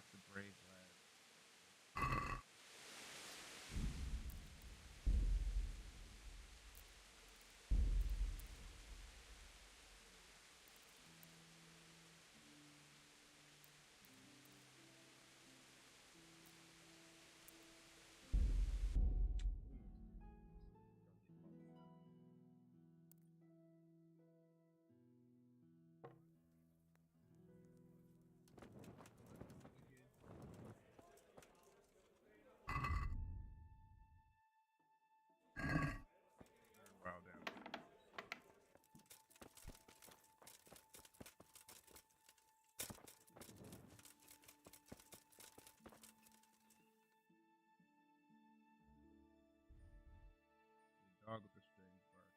not the brave lad. Wow, damn. The dog with the strange bark.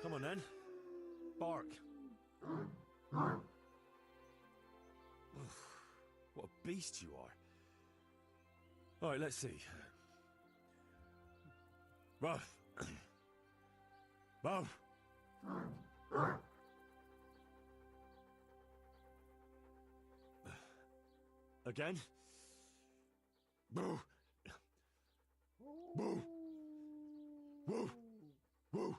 Come on then. Bark. What a beast you are. Alright, let's see. Ruff. Ruff. Again. Boo. Boo. Woo. Woo. Boo.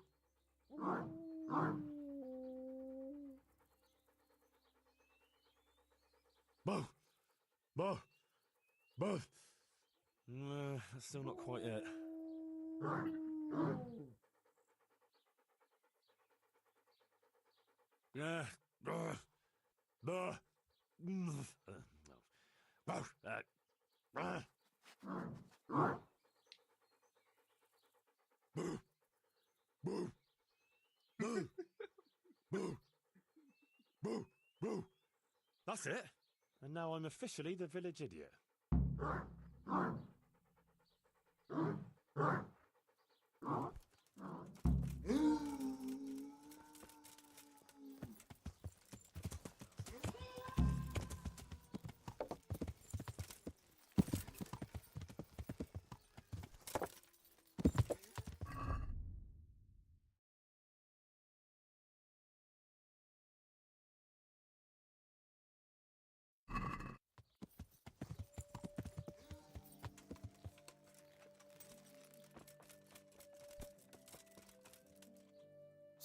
Boo. Boo. That's still not quite it. Yeah. Boo. Boo. Boo. Boo. Boo. Boo. Boo. Boo. Boo. That's it. And now I'm officially the village idiot.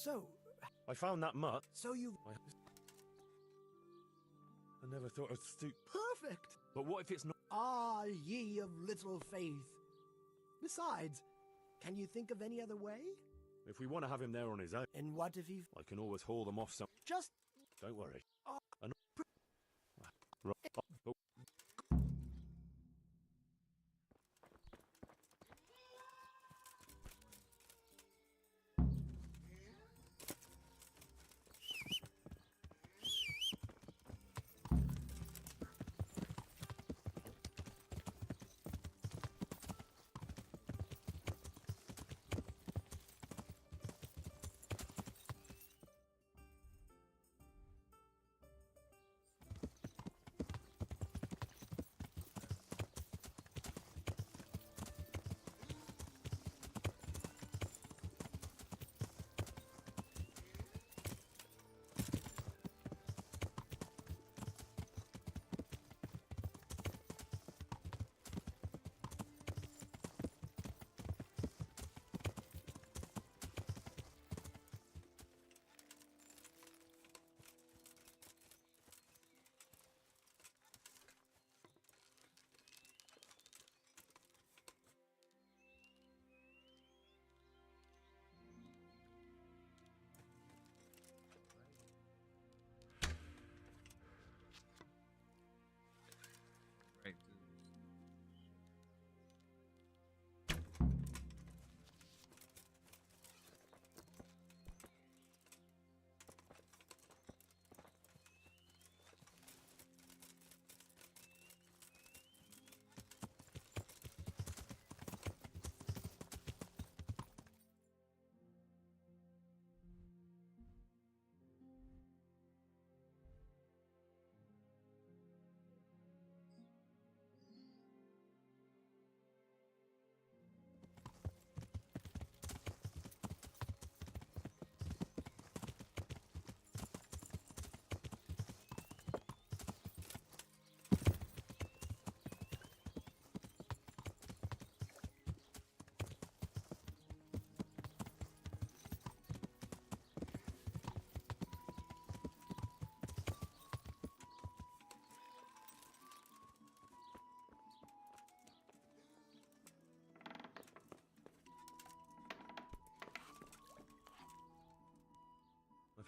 So, I found that mutt. so you... I never thought I'd stoop. Perfect! But what if it's not? Ah, ye of little faith. Besides, can you think of any other way? If we want to have him there on his own, And what if he... I can always haul them off some. Just... Don't worry. Oh. Right. Oh.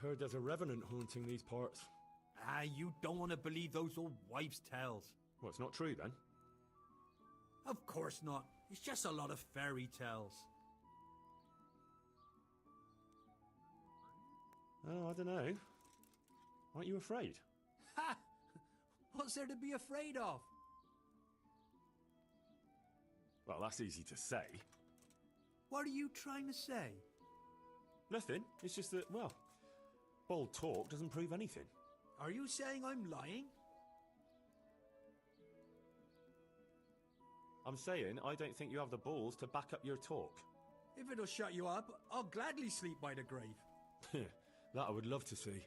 Heard there's a revenant haunting these parts. Ah, you don't want to believe those old wives' tales. Well, it's not true then. Of course not. It's just a lot of fairy tales. Oh, I don't know. Aren't you afraid? Ha! What's there to be afraid of? Well, that's easy to say. What are you trying to say? Nothing. It's just that, well, bold talk doesn't prove anything. Are you saying I'm lying? I'm saying I don't think you have the balls to back up your talk. If it'll shut you up, I'll gladly sleep by the grave. That I would love to see.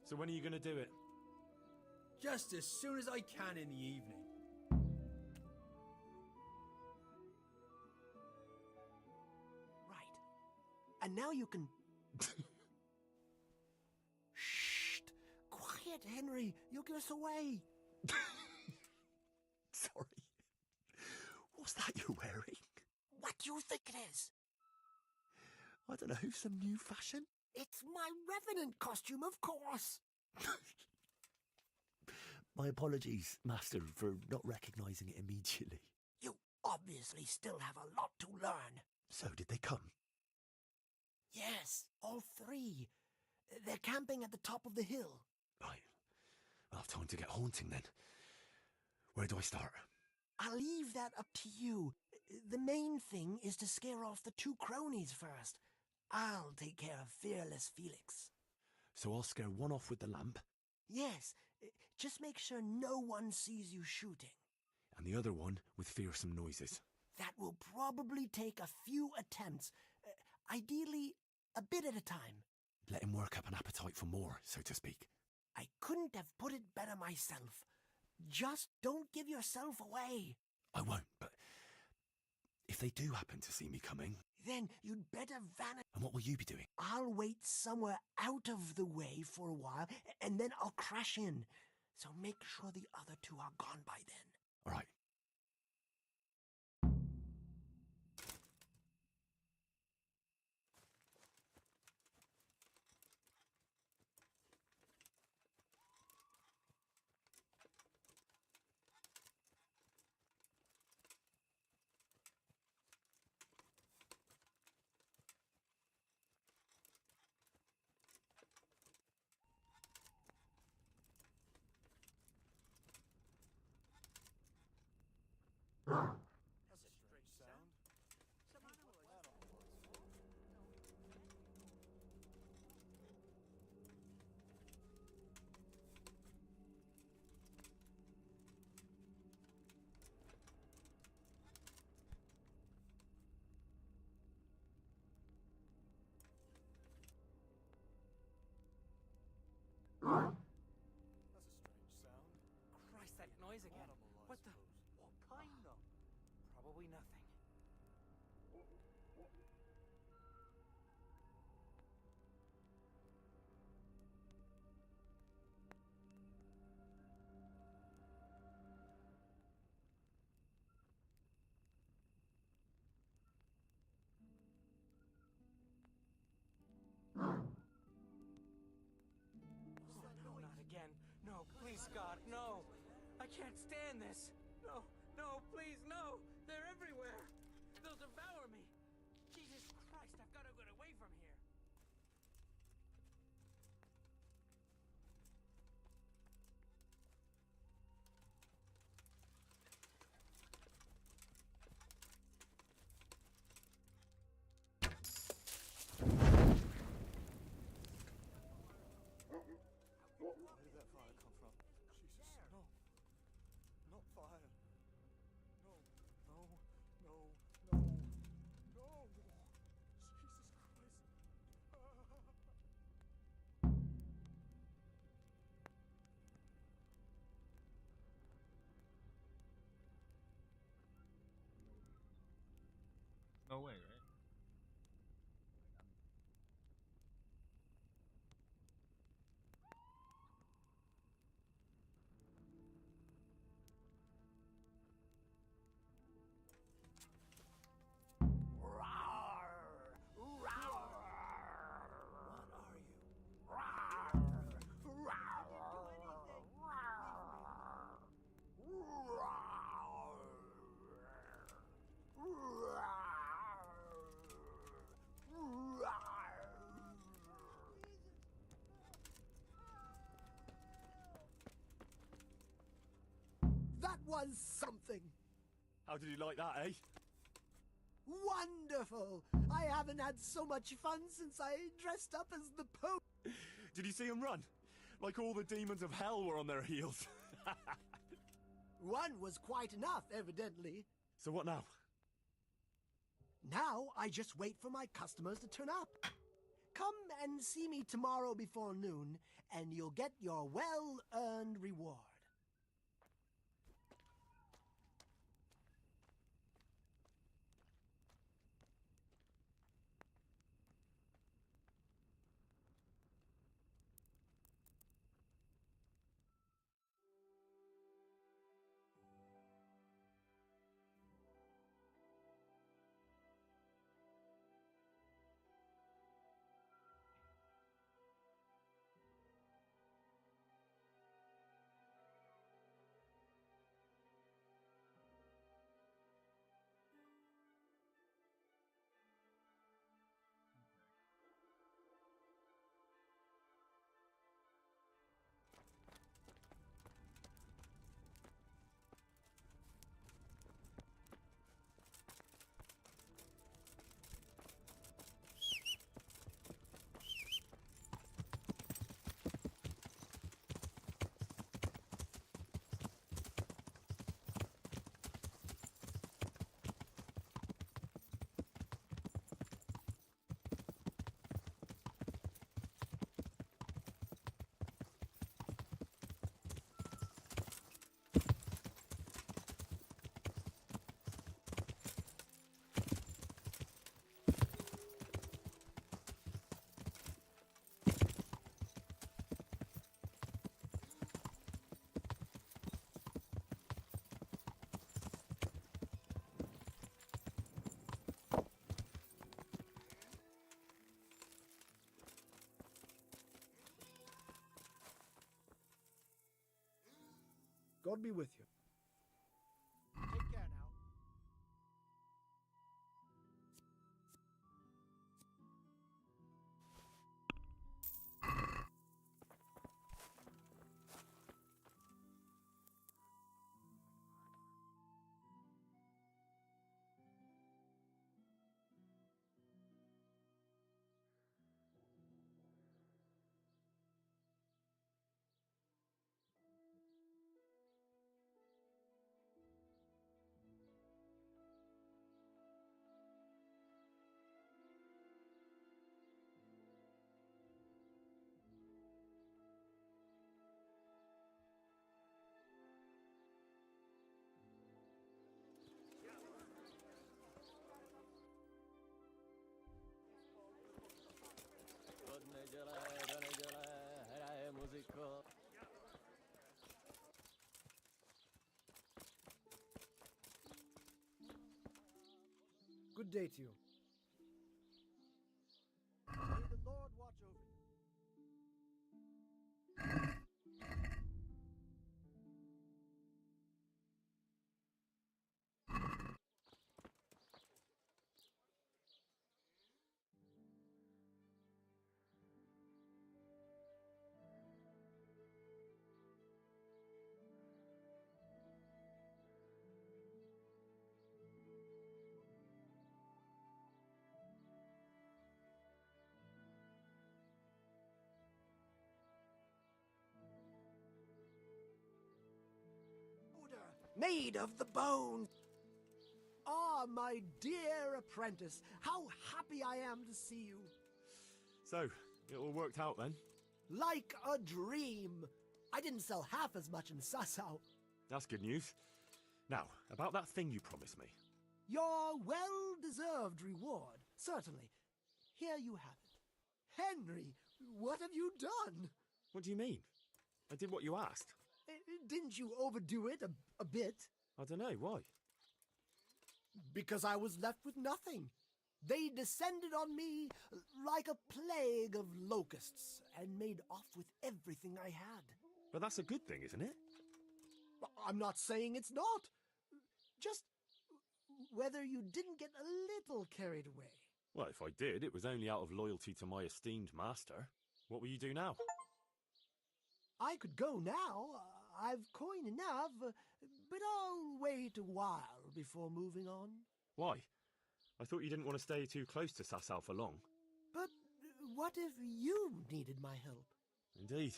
So when are you going to do it? Just as soon as I can in the evening. Right. And now you can... Shh! Quiet, Henry. You'll give us away. Sorry. What's that you're wearing? What do you think it is? I don't know, some new fashion? It's my revenant costume, of course. My apologies, Master, for not recognising it immediately. You obviously still have a lot to learn. So, did they come? Yes, all three. They're camping at the top of the hill. Right. I'll have time to get haunting then. Where do I start? I'll leave that up to you. The main thing is to scare off the two cronies first. I'll take care of fearless Felix. So I'll scare one off with the lamp, Yes, just make sure no one sees you shooting. and the other one with fearsome noises. That will probably take a few attempts. Ideally, a bit at a time. Let him work up an appetite for more, so to speak. I couldn't have put it better myself. Just don't give yourself away. I won't, but if they do happen to see me coming, Then you'd better vanish. and what will you be doing? I'll wait somewhere out of the way for a while, and then I'll crash in. So make sure the other two are gone by then. All right. That's a strange sound. Some animal That's a strange sound. Christ, that noise again. What the? What kind, though? Probably nothing. No, not again. No, please, God, no. I can't stand this. No, no, please, no. They're everywhere. They'll devour me. Jesus Christ, I've got to get away from here. Where did that fire come from? Jesus. No. Not fire. No. No. No. No. No. Jesus Christ. No way, right? Rawr! Rawr! What are you? Rawr! was something. How did you like that, eh? Wonderful! I haven't had so much fun since I dressed up as the Pope. Did you see him run? Like all the demons of hell were on their heels. One was quite enough, evidently. So what now? Now I just wait for my customers to turn up. Come and see me tomorrow before noon, and you'll get your well-earned reward. God be with you. Take care now. Good day to you. May the Lord watch over you. Made of the bone. Ah, my dear apprentice, how happy I am to see you. So, it all worked out then? Like a dream. I didn't sell half as much in Sasau. That's good news. Now, about that thing you promised me. Your well-deserved reward, certainly. Here you have it. Henry, what have you done? What do you mean? I did what you asked. Didn't you overdo it a bit? I don't know, why? Because I was left with nothing. They descended on me like a plague of locusts and made off with everything I had. But that's a good thing, isn't it? I'm not saying it's not. Just whether you didn't get a little carried away. Well, if I did, it was only out of loyalty to my esteemed master. What will you do now? I could go now. I've coin enough, but I'll wait a while before moving on. Why? I thought you didn't want to stay too close to Sasau for long. But what if you needed my help? Indeed.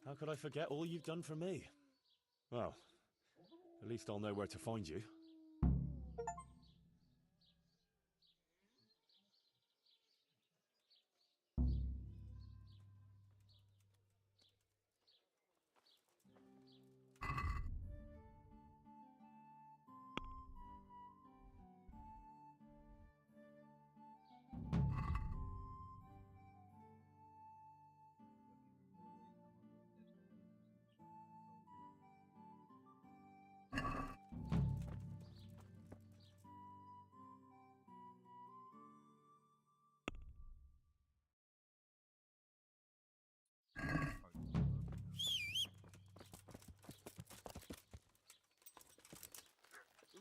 How could I forget all you've done for me? Well, at least I'll know where to find you.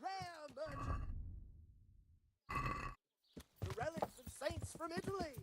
Rare merchant! The relics of saints from Italy!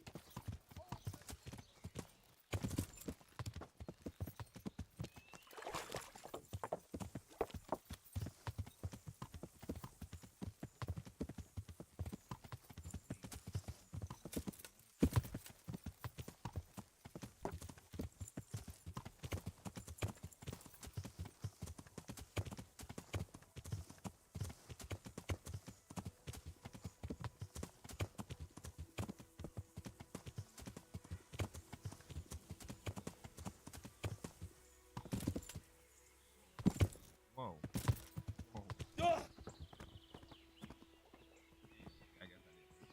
Whoa. Whoa. Ah! I guess I did.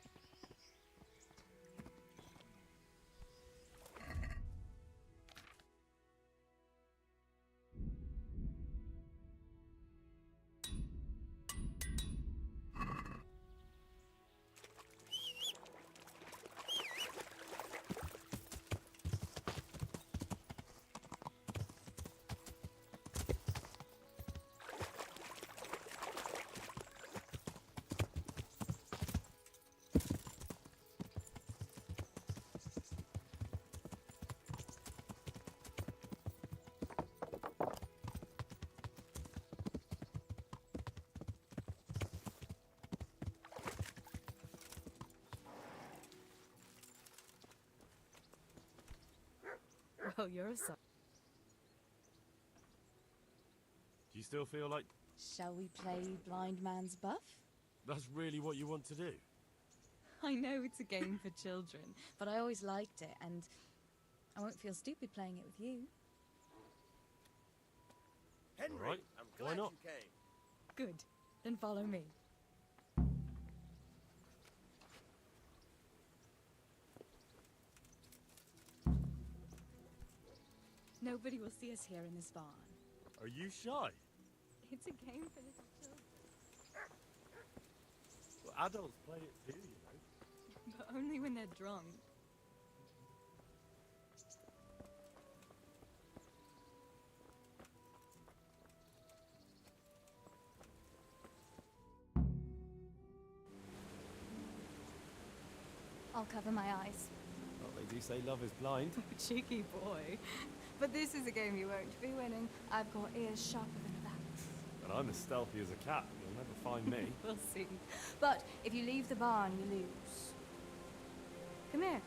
Well, you're a son. Do you still feel like Shall we play blind man's buff? that's really what you want to do? I know it's a game for children, but I always liked it, and I won't feel stupid playing it with you. Henry, All right, I'm why glad not? you came. Good. Then follow me. Nobody will see us here in this barn. Are you shy? It's a game for little children. Well, adults play it too, you know. But only when they're drunk. I'll cover my eyes. Well, they do say love is blind. Cheeky boy. But this is a game you won't be winning. I've got ears sharper than a bat's. And I'm as stealthy as a cat. You'll never find me. We'll see. But if you leave the barn, you lose. Come here.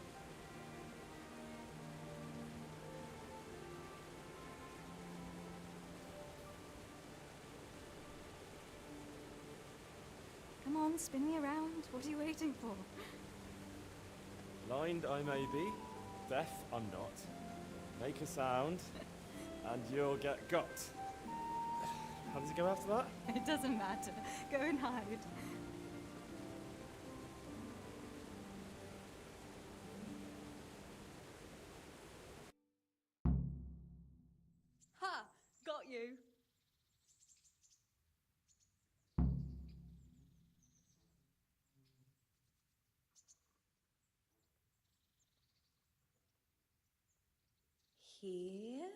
Come on, spin me around. What are you waiting for? Blind I may be, deaf I'm not. Make a sound, and you'll get got. How does it go after that? It doesn't matter. Go and hide. Ha! Got you. Here?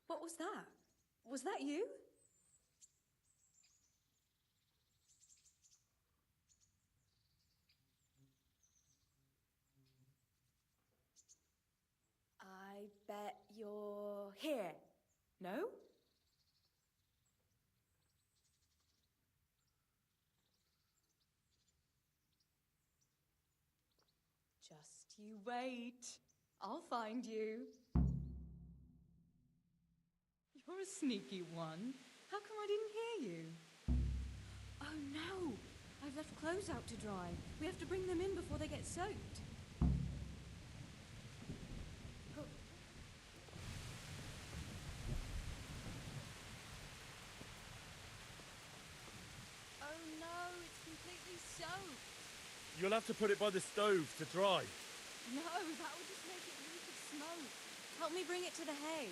What was that? Was that you? you're here. No? Just you wait. I'll find you. You're a sneaky one. How come I didn't hear you? Oh no! I've left clothes out to dry. We have to bring them in before they get soaked. Oh no, it's completely soaked. You'll have to put it by the stove to dry. No, that would just make it reek of smoke. Help me bring it to the hay.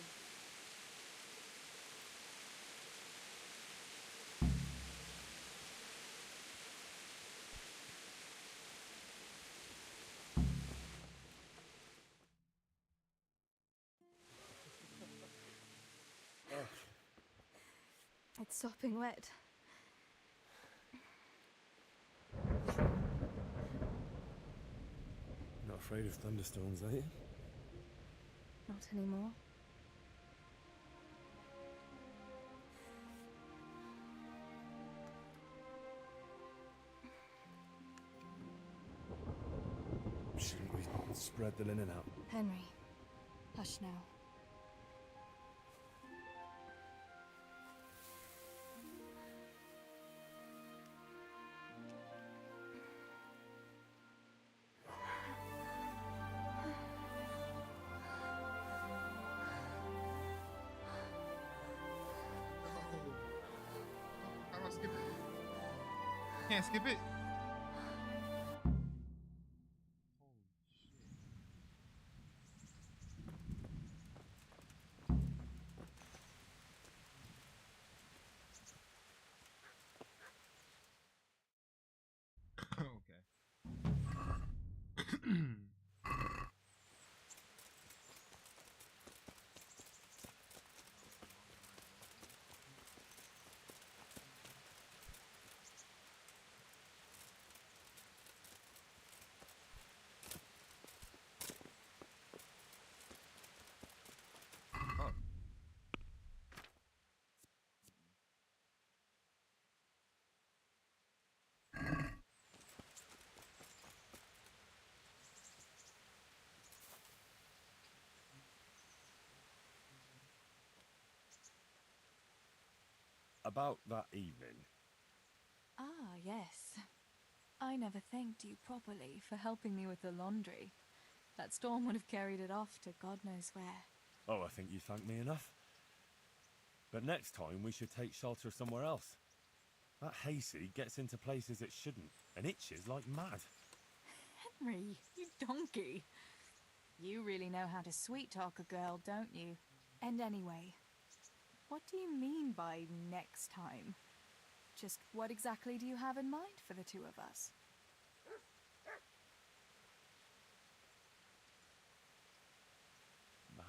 It's sopping wet. Not afraid of thunderstorms, are you? Not anymore. Shouldn't we spread the linen out? Henry, hush now. How do I skip it? Can't skip it. Okay. Oh. About that evening. Ah, yes. I never thanked you properly for helping me with the laundry. That storm would have carried it off to God knows where. Oh, I think you thanked me enough. But next time we should take shelter somewhere else. That hayseed gets into places it shouldn't and itches like mad. Henry, you donkey. You really know how to sweet-talk a girl, don't you? And anyway, what do you mean by next time? Just what exactly do you have in mind for the two of us?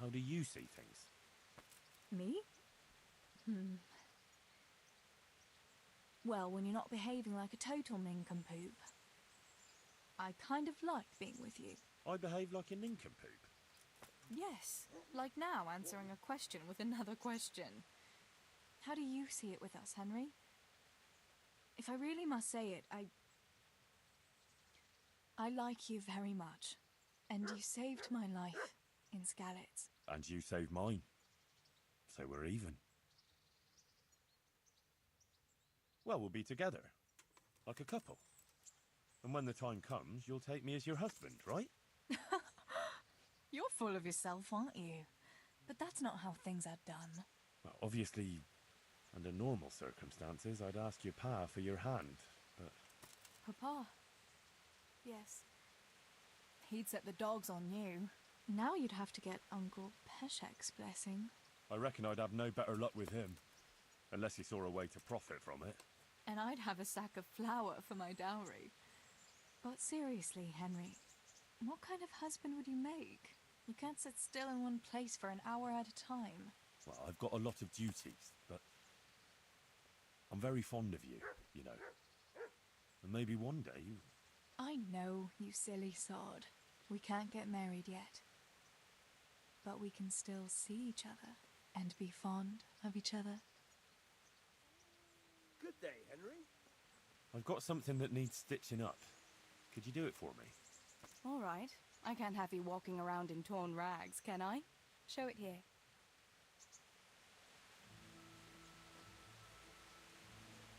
How do you see things? Me? Well, when you're not behaving like a total nincompoop. I kind of like being with you. I behave like a nincompoop. Yes, like now answering a question with another question. How do you see it with us, Henry? If I really must say it, I like you very much. And you saved my life in Skalitz. And you saved mine. So we're even. Well, we'll be together. Like a couple. And when the time comes, you'll take me as your husband, right? You're full of yourself, aren't you? But that's not how things are done. Well, obviously, under normal circumstances, I'd ask your pa for your hand, but... Papa? Yes. He'd set the dogs on you. Now you'd have to get Uncle Peshek's blessing. I reckon I'd have no better luck with him. Unless he saw a way to profit from it. And I'd have a sack of flour for my dowry. But seriously, Henry, what kind of husband would you make? You can't sit still in one place for an hour at a time. Well, I've got a lot of duties, but... I'm very fond of you, you know. And maybe one day... I know, you silly sod. We can't get married yet. but we can still see each other and be fond of each other. Good day, Henry. I've got something that needs stitching up. Could you do it for me? All right. I can't have you walking around in torn rags, can I? Show it here.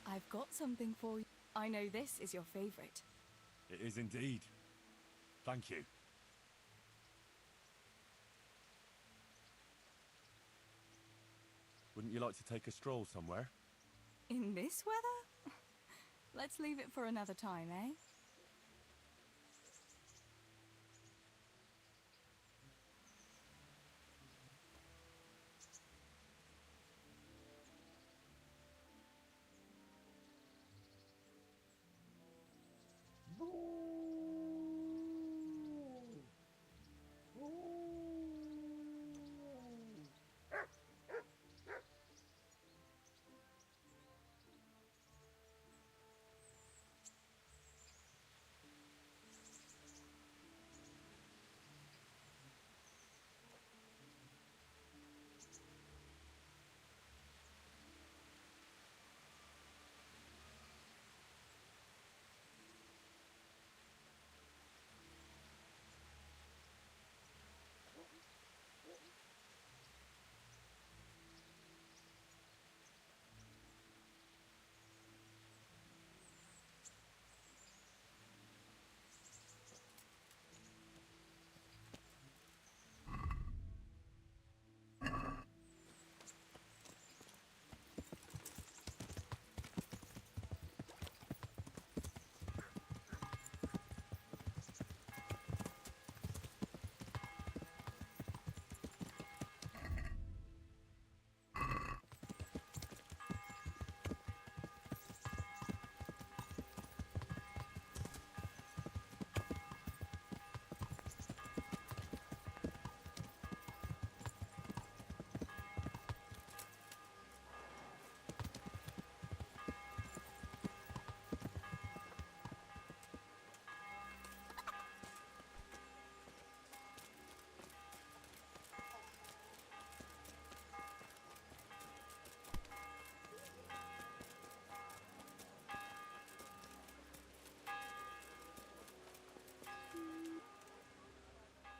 I've got something for you. I know this is your favorite. It is indeed. Thank you. Wouldn't you like to take a stroll somewhere? In this weather? Let's leave it for another time, eh?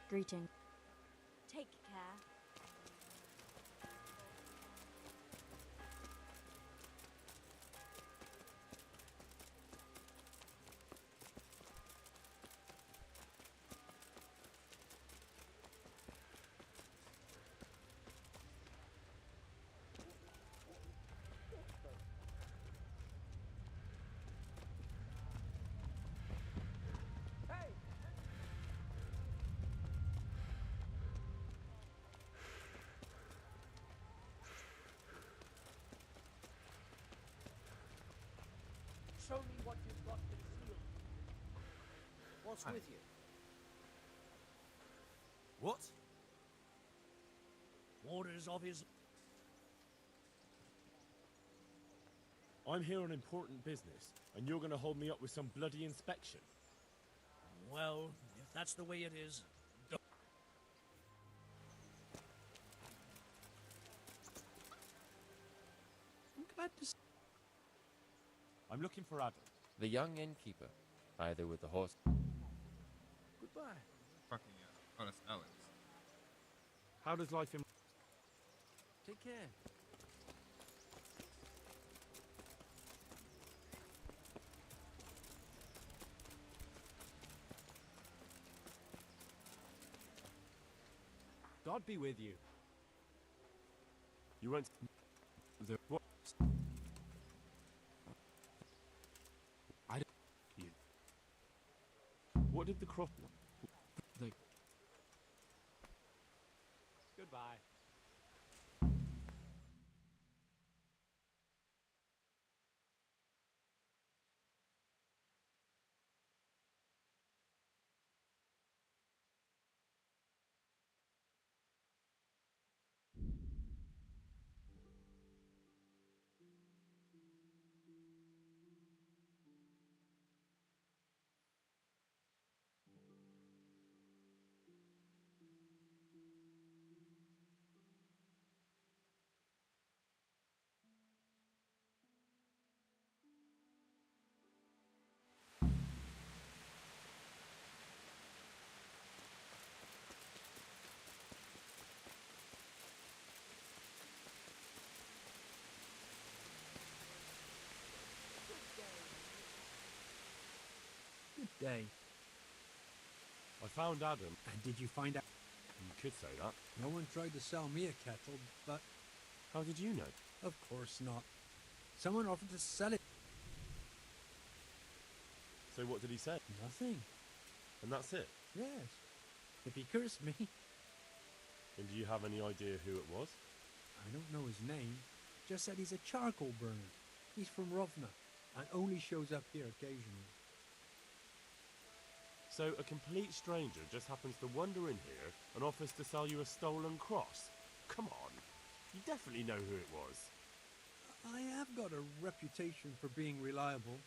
Greeting. Take care. Show me what you've got concealed. What's with you? What? Orders of his... I'm here on important business, and you're going to hold me up with some bloody inspection. Well, if that's the way it is... I'm glad to see... I'm looking for Adam. The young innkeeper, either with the horse. Goodbye. Fucking honest Alex. How does life in... Take care. God be with you. You went... The... What? You... What did the crop... The... Goodbye. day. I found Adam. And did you find out? You could say that. No one tried to sell me a kettle, but How did you know? of course not. Someone offered to sell it. So what did he say? Nothing. And that's it? Yes. If he cursed me, And do you have any idea who it was? I don't know his name. Just said he's a charcoal burner. He's from Rovna and only shows up here occasionally. So a complete stranger just happens to wander in here and offers to sell you a stolen cross? Come on. You definitely know who it was. I have got a reputation for being reliable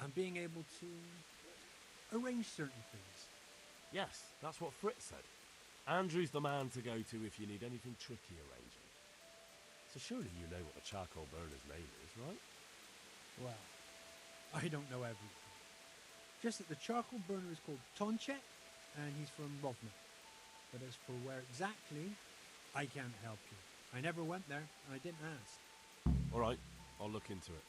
and being able to arrange certain things. Yes, that's what Fritz said. Andrew's the man to go to if you need anything tricky arranging. So surely you know what the charcoal burner's name is, right? Well, I don't know everything. Just that the charcoal burner is called Tonchek, and he's from Rovna. But as for where exactly, I can't help you. I never went there, and I didn't ask. All right, I'll look into it.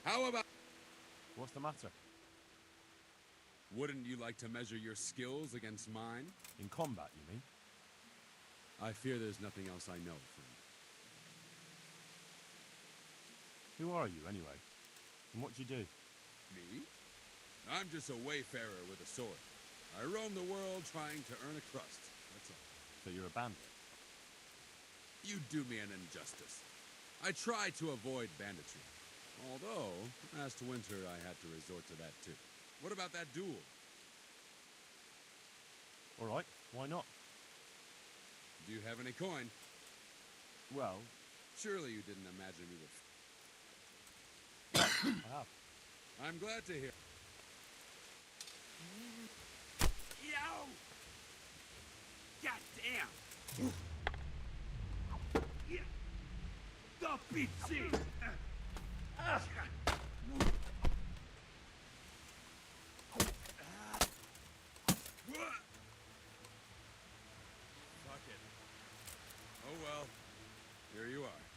How about... What's the matter? Wouldn't you like to measure your skills against mine? In combat, you mean? I fear there's nothing else I know, friend. Who are you, anyway? And what do you do? Me? I'm just a wayfarer with a sword. I roam the world trying to earn a crust, that's all. So you're a bandit? You do me an injustice. I try to avoid banditry. Although, last winter I had to resort to that too. What about that duel? All right, why not? Do you have any coin? Well, Surely you didn't imagine we would... I have. I'm glad to hear. Yo! Goddamn! Yeah. The pizza! Fuck it. Oh well. Here you are.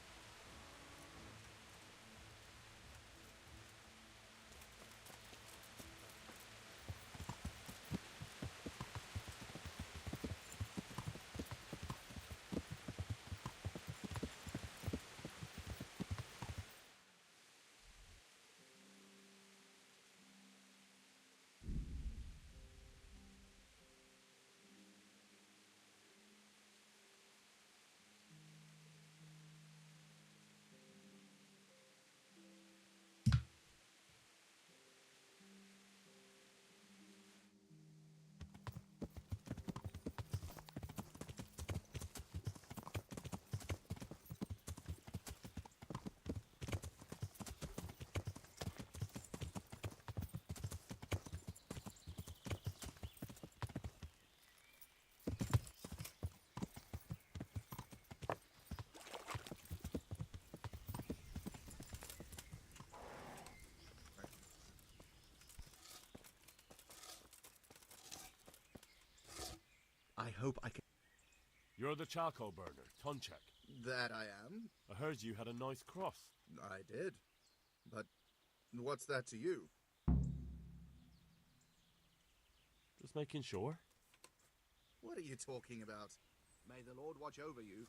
I hope I can... You're the charcoal burner, Tonchek. That I am. I heard you had a nice cross. I did. But what's that to you? Just making sure. What are you talking about? May the Lord watch over you.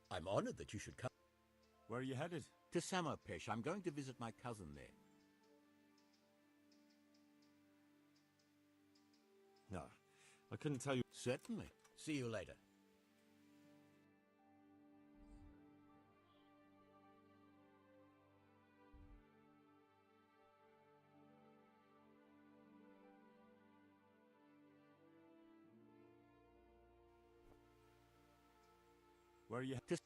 I'm honored that you should come. Where are you headed? To Samopesh. I'm going to visit my cousin there. No, I couldn't tell you. Certainly. See you later. Where are you headed?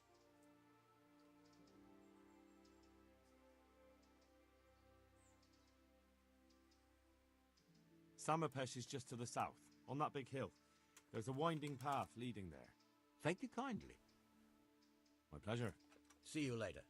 Samopesh is just to the south, on that big hill. There's a winding path leading there. Thank you kindly. My pleasure. See you later.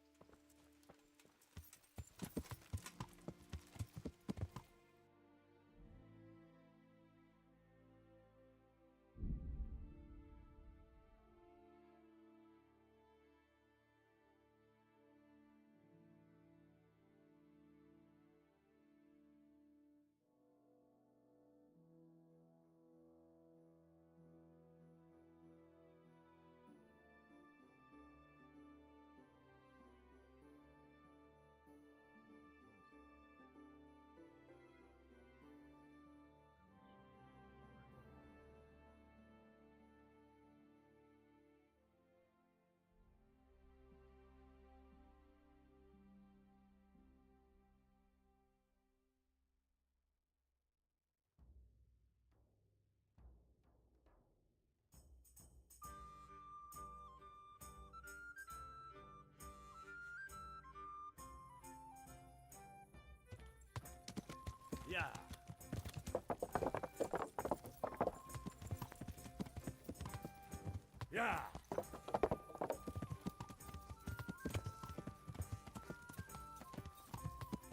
Yeah. Yeah.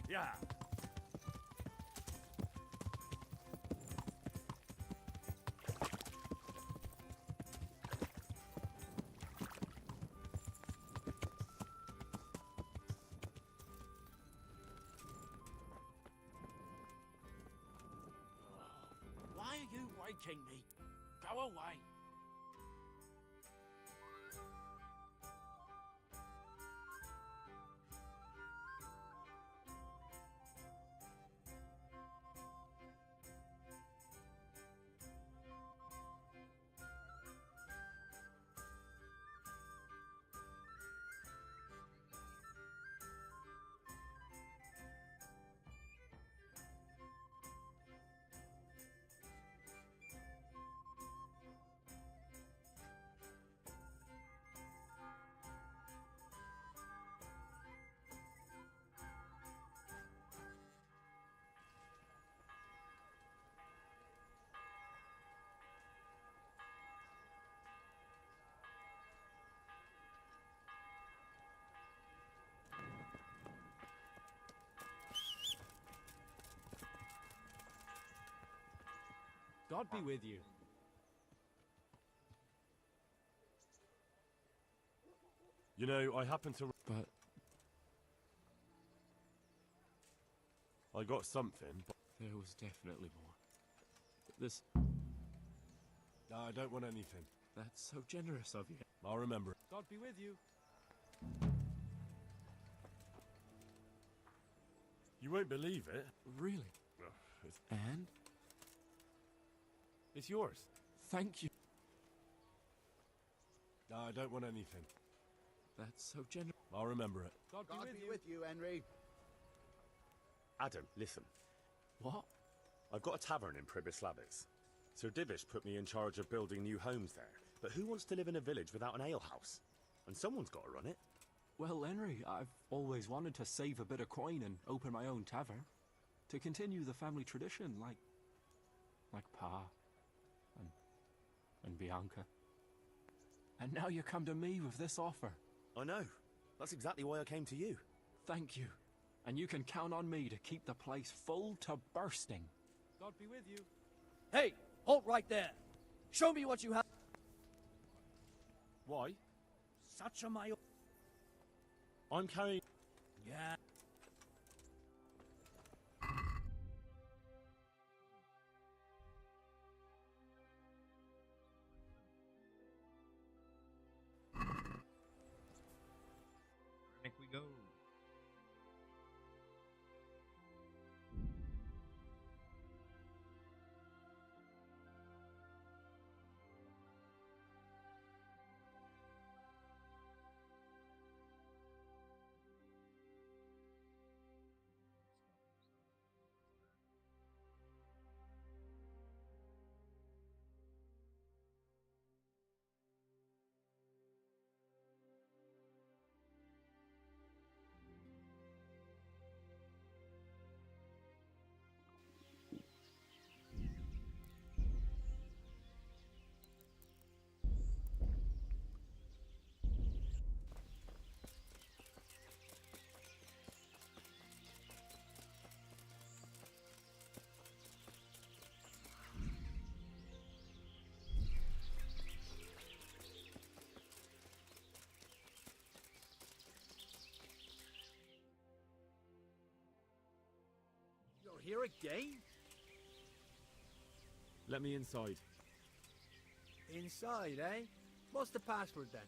Yeah. Why are you waking me? Go away. God be with you. You know, I happen to... But... I got something, but... There was definitely more. This... No, I don't want anything. That's so generous of you. I'll remember. God be with you. You won't believe it. Really? It's, And? it's yours. Thank you. No, I don't want anything. That's so generous. I'll remember it. God be with you, Henry. Adam, listen. What? I've got a tavern in Pribislavis. Sir Divish put me in charge of building new homes there. But who wants to live in a village without an alehouse? And someone's got to run it. Well, Henry, I've always wanted to save a bit of coin and open my own tavern. To continue the family tradition, like Pa and Bianca. And now you come to me with this offer. I know. That's exactly why I came to you. Thank you. And you can count on me to keep the place full to bursting. God be with you. Hey, halt right there. Show me what you have. Why? Such a my. I'm carrying... Yeah. Back we go. You're here again? Let me inside. Inside, eh? What's the password then?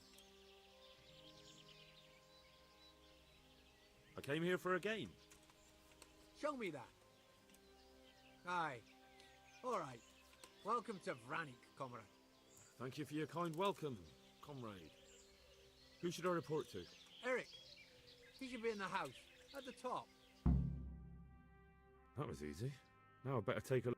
I came here for a game. Show me that. Aye. Alright. Welcome to Vranik, comrade. Thank you for your kind welcome, comrade. Who should I report to? Eric. He should be in the house. At the top. That was easy. Now I better take a look.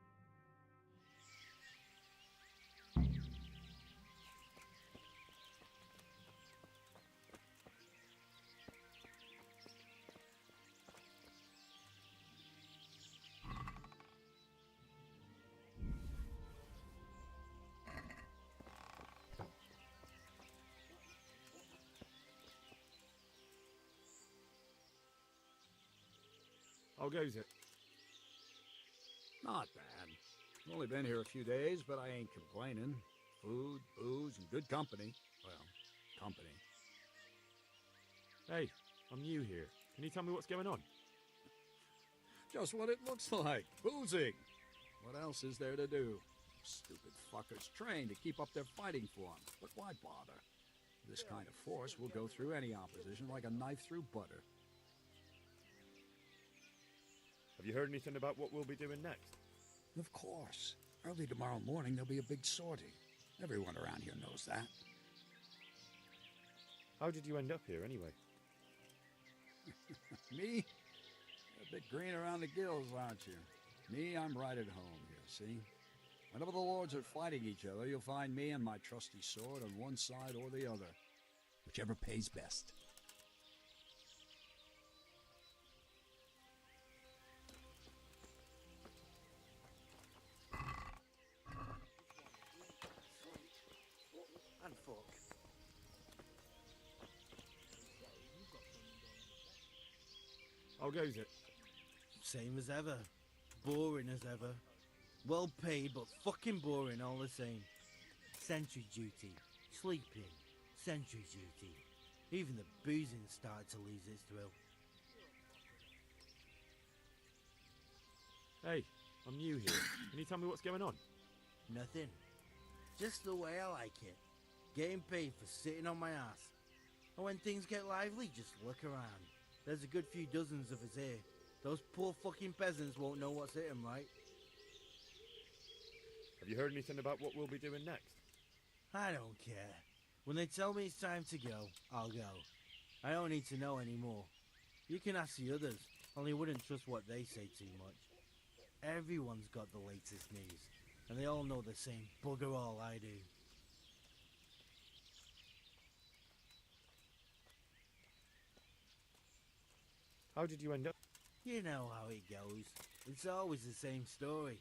How goes it? Not bad. I've only been here a few days, but I ain't complaining. Food, booze, and good company. Well, company. Hey, I'm new here. Can you tell me what's going on? Just what it looks like. Boozing. What else is there to do? Stupid fuckers trained to keep up their fighting form. But why bother? This kind of force will go through any opposition like a knife through butter. Have you heard anything about what we'll be doing next? Of course. Early tomorrow morning there'll be a big sortie. Everyone around here knows that. How did you end up here anyway? Me? A bit green around the gills, aren't you? Me, I'm right at home here, see? Whenever the lords are fighting each other, you'll find me and my trusty sword on one side or the other. Whichever pays best. And fuck. How goes it? Same as ever. Boring as ever. Well paid, but fucking boring all the same. Sentry duty, sleeping, sentry duty. Even the boozing started to lose its thrill. Hey, I'm new here. Can you tell me what's going on? Nothing. Just the way I like it. Getting paid for sitting on my ass. And when things get lively, just look around. There's a good few dozens of us here. Those poor fucking peasants won't know what's hit 'em, right? Have you heard anything about what we'll be doing next? I don't care. When they tell me it's time to go, I'll go. I don't need to know anymore. You can ask the others, only wouldn't trust what they say too much. Everyone's got the latest news, and they all know the same bugger all I do. How did you end up? You know how it goes. It's always the same story.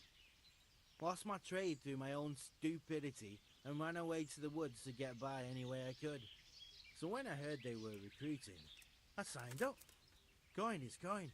Lost my trade through my own stupidity and ran away to the woods to get by any way I could. So when I heard they were recruiting, I signed up. Coin is coin.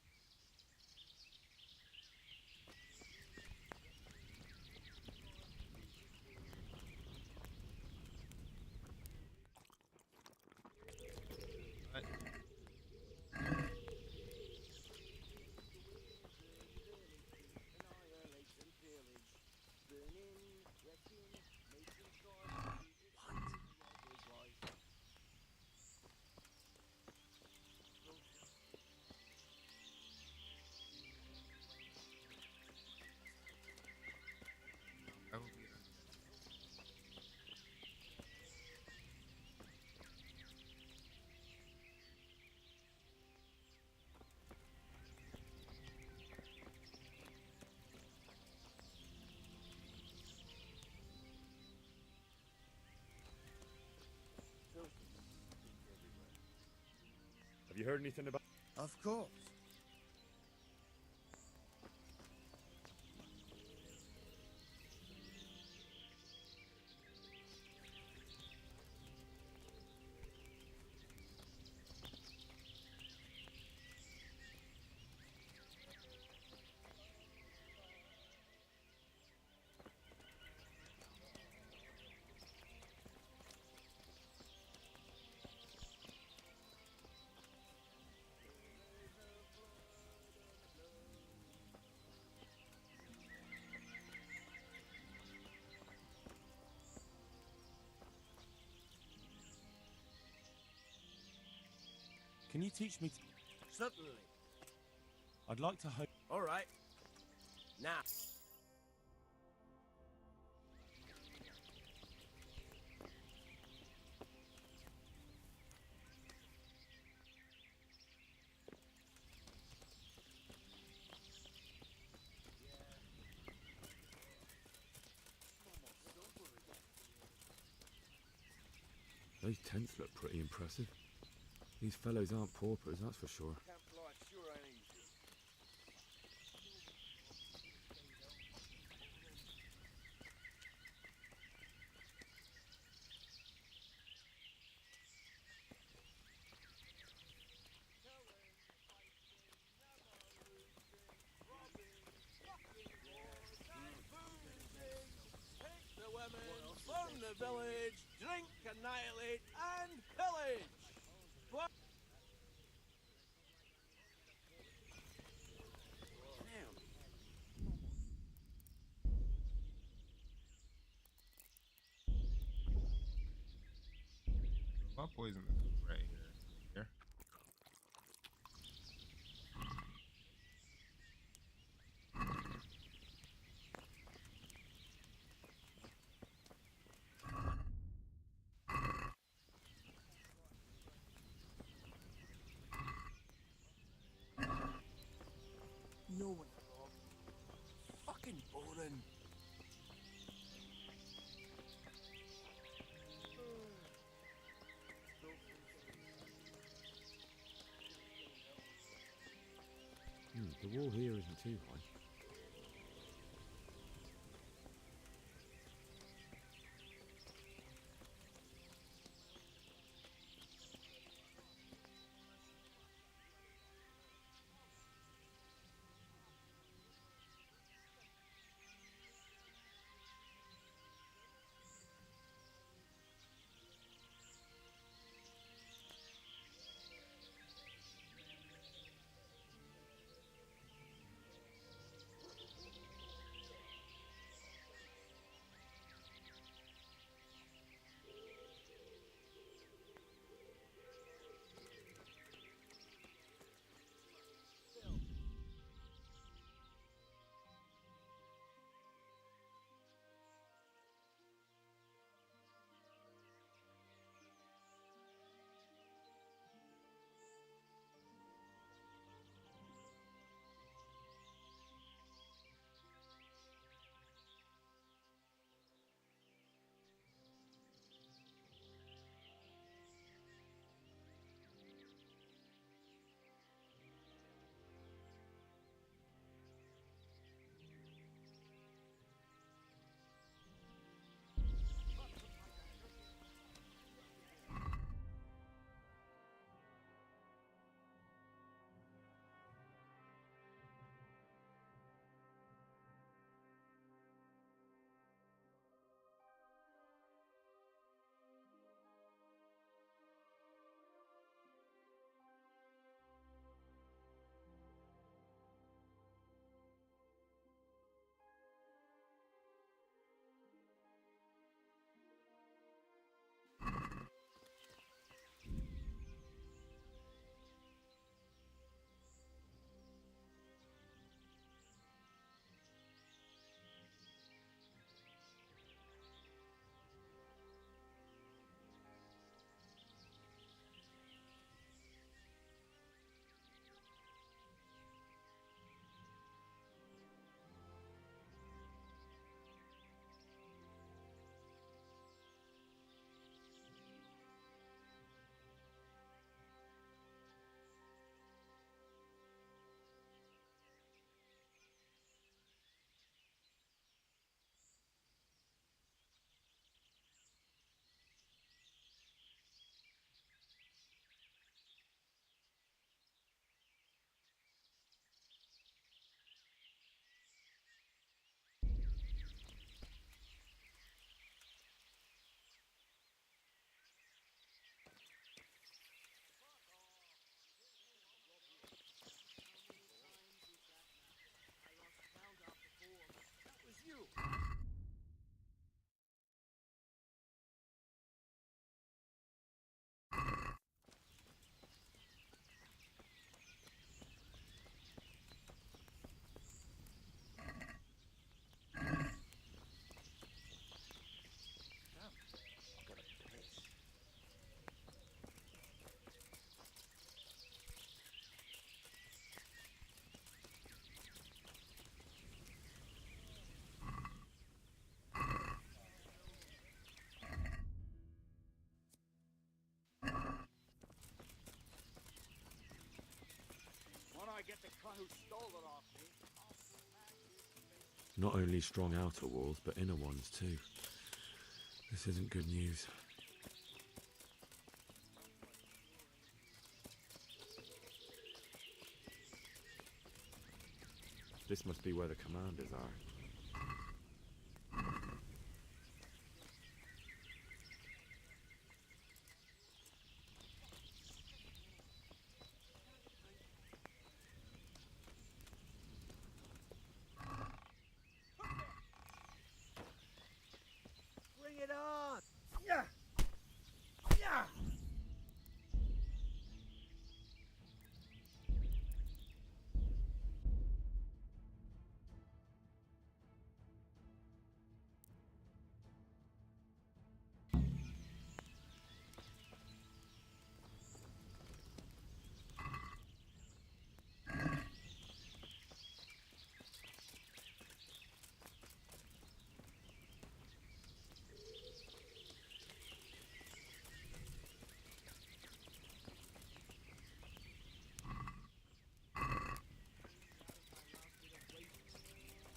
Have you heard anything about? Of course. Can you teach me? Certainly. I'd like to hope. All right. Now. Those tents look pretty impressive. These fellows aren't paupers, that's for sure. Camp life sure ain't easy. Take the women from the village, drink, annihilate, and pillage! What? I'll poison the food right here. Here. No one. Fucking boring. The wall here isn't too high. I get the cunt who stole it off me. Not only strong outer walls, but inner ones too. This isn't good news. This must be where the commanders are. Bring it on! Yeah! Yeah!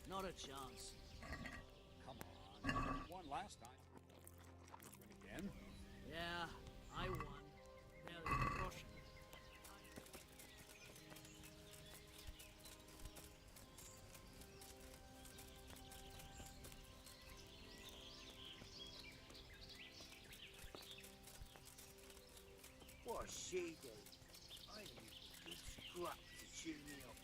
Not a chance. Come on. You won last time. Win again? Yeah, I won. Nearly crushed me. What she did. I need a good scrap to cheer me up.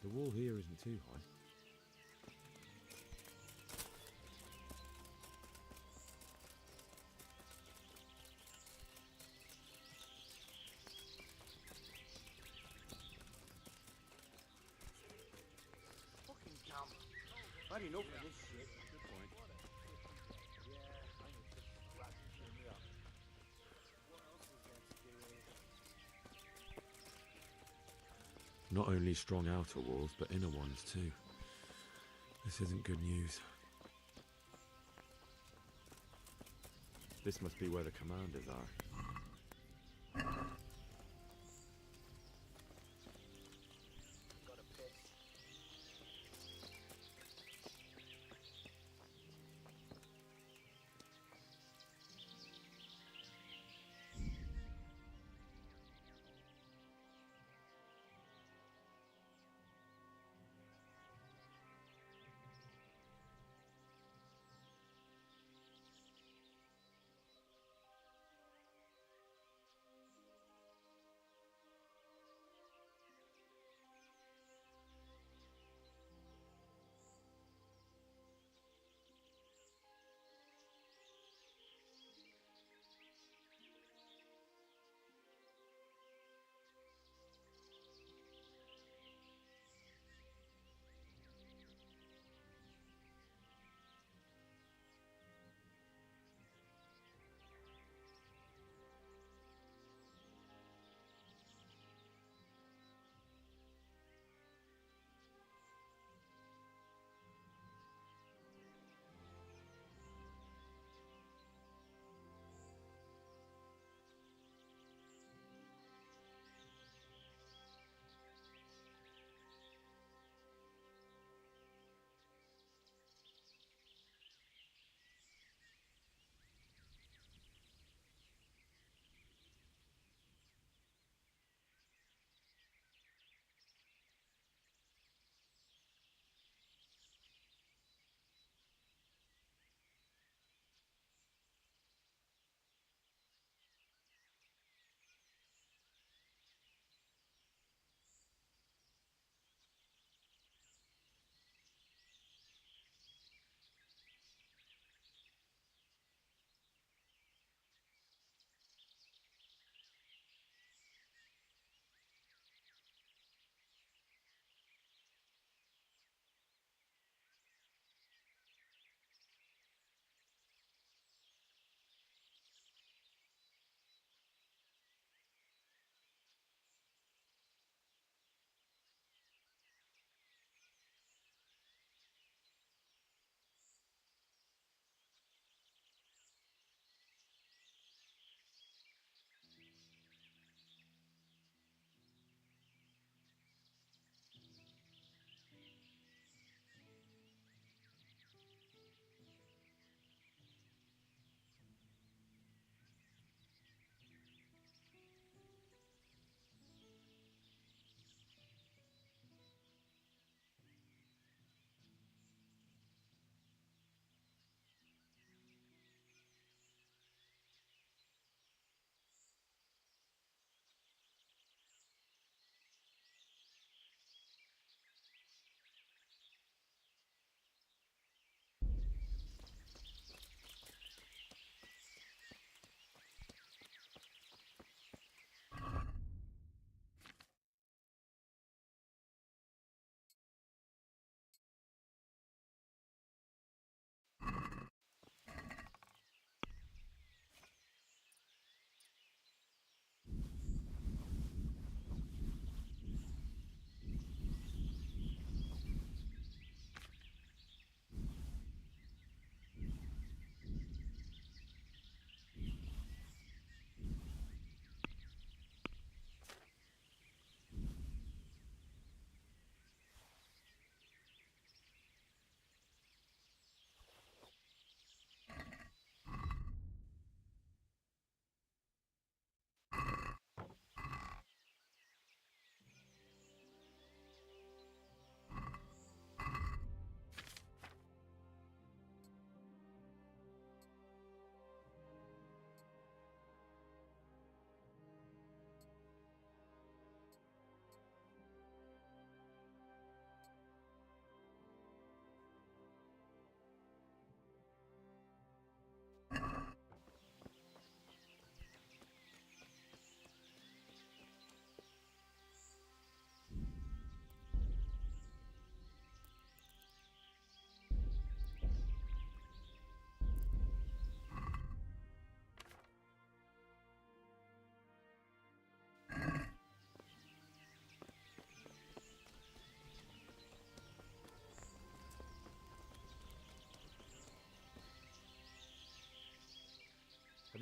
The wall here isn't too high. Fucking camp. Had enough of this shit. Good point. Yeah, I need a good scrap to cheer me up. What else is there to do here? Not only strong outer walls, but inner ones too. This isn't good news. This must be where the commanders are. Gotta piss.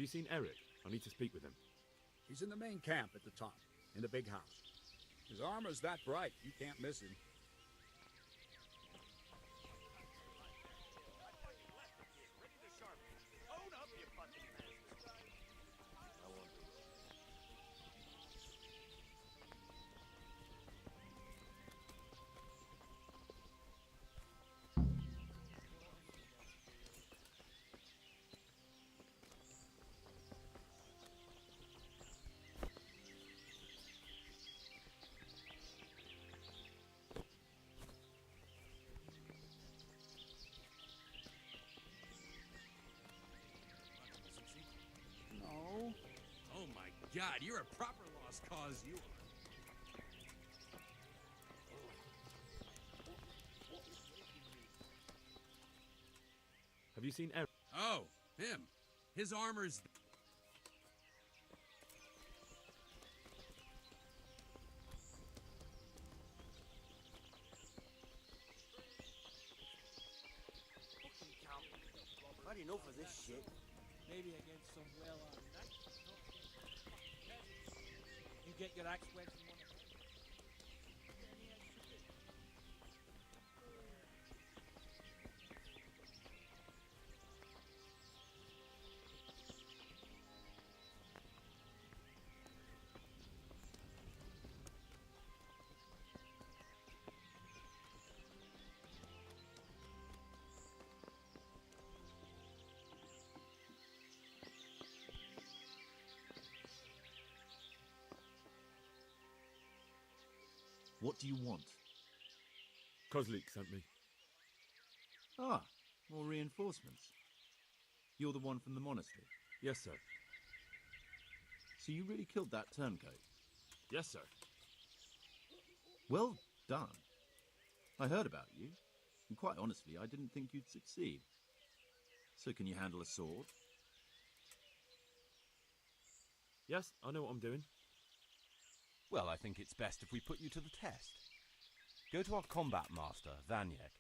Have you seen Eric? I need to speak with him. He's in the main camp at the top, in the big house. His armor's that bright, you can't miss him. No. Oh my God, you're a proper lost cause, you are. Have you seen Eric? Oh, him. His armor's... Had enough of this shit. Maybe against some well-armed knights. You get your axe wet in one of them. What do you want? Kozlik sent me. Ah, more reinforcements. You're the one from the monastery? Yes, sir. So you really killed that turncoat? Yes, sir. Well done. I heard about you, and quite honestly, I didn't think you'd succeed. So can you handle a sword? Yes, I know what I'm doing. Well, I think it's best if we put you to the test. Go to our combat master, Vanyek.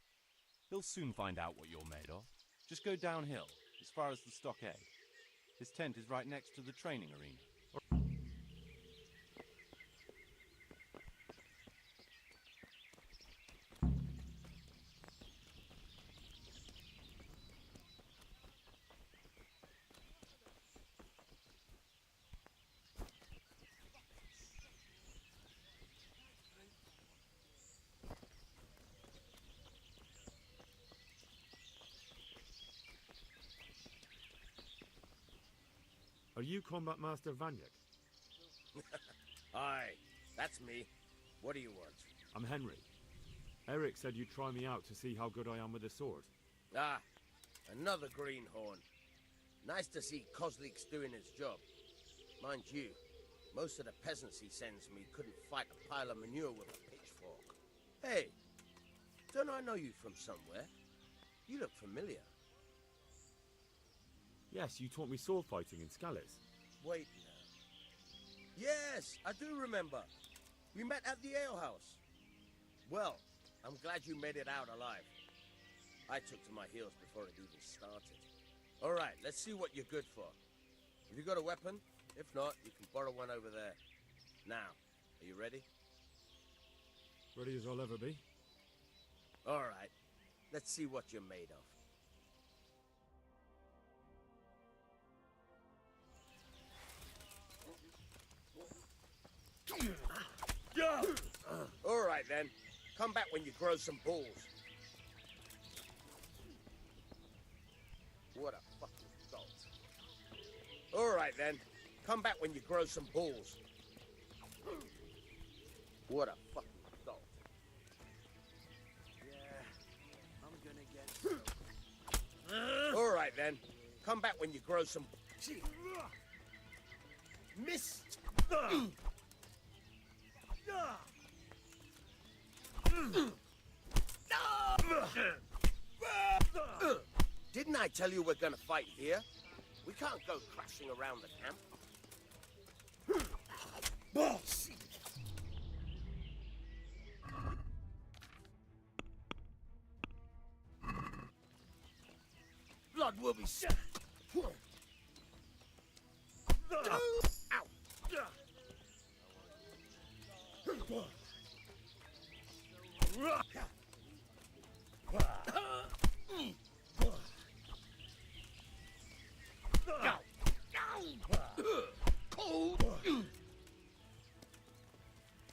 He'll soon find out what you're made of. Just go downhill, as far as the stockade. His tent is right next to the training arena. Are you Combat Master Vanyek? Aye, that's me. What do you want? I'm Henry. Eric said you'd try me out to see how good I am with a sword. Ah, another greenhorn. Nice to see Kozlik's doing his job. Mind you, most of the peasants he sends me couldn't fight a pile of manure with a pitchfork. Hey, don't I know you from somewhere? You look familiar. Yes, you taught me sword fighting in Scallis. Wait now. Yes, I do remember. We met at the alehouse. Well, I'm glad you made it out alive. I took to my heels before it even started. All right, let's see what you're good for. Have you got a weapon? If not, you can borrow one over there. Now, are you ready? Ready as I'll ever be. All right, let's see what you're made of. All right then, come back when you grow some balls. What a fucking dolt. All right then, come back when you grow some balls. What a fucking dolt. Yeah, I'm gonna get... All right then, come back when you grow some... Miss! Didn't I tell you we're gonna fight here? We can't go crashing around the camp. Boss! Blood will be...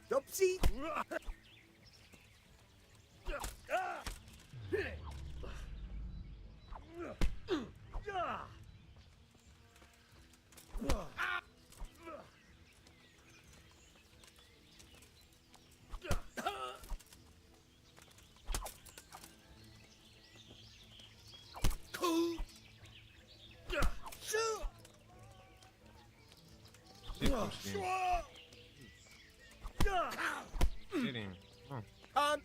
Oopsie! Get him. Oh. Come.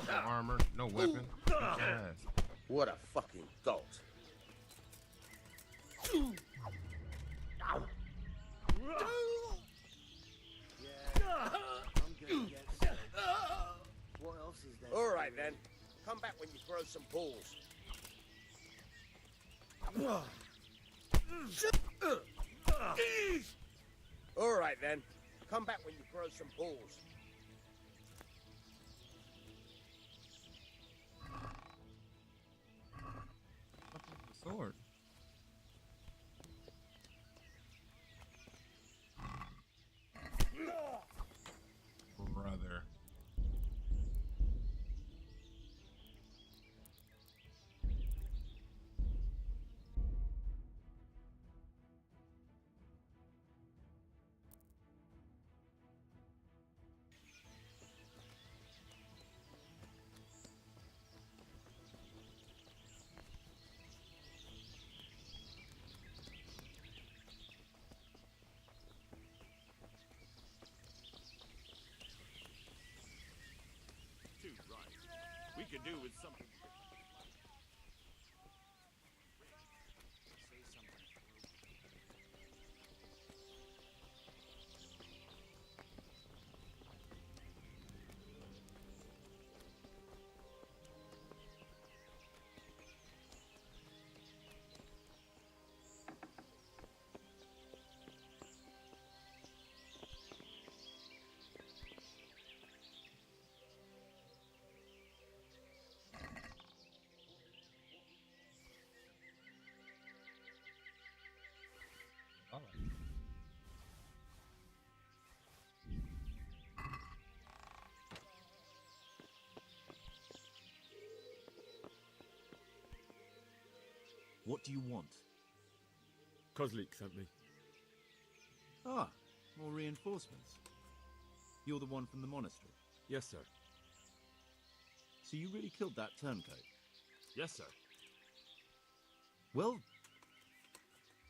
No armor, no weapon. What a fucking dolt. What else is there? All right then. Come back when you grow some balls. All right then. Come back when you grow some balls. Sword. Brother. We could do with something. What do you want? Kozlik sent me. Ah, more reinforcements. You're the one from the monastery? Yes, sir. So you really killed that turncoat? Yes, sir. Well...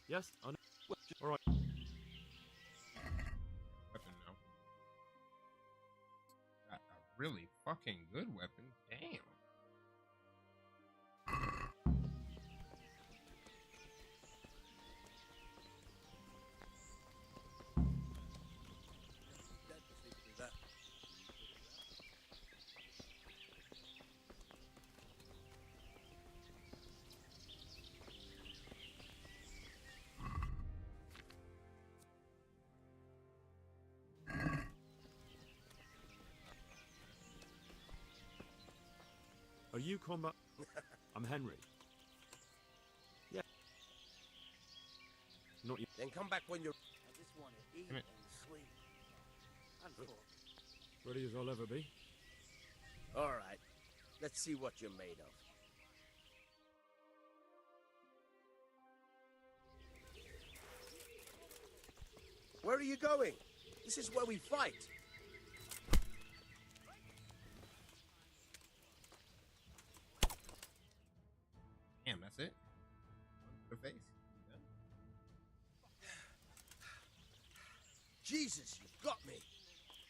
Yes, I know. All right. Weapon now. Got a really fucking good weapon. Damn. Are you combat? I'm Henry. Yeah. Not you. Then come back when you're... I just want to eat and sleep. And fuck. Ready as I'll ever be. All right. Let's see what you're made of. Where are you going? This is where we fight. Damn, that's it. The face. Yeah. Jesus, you got me.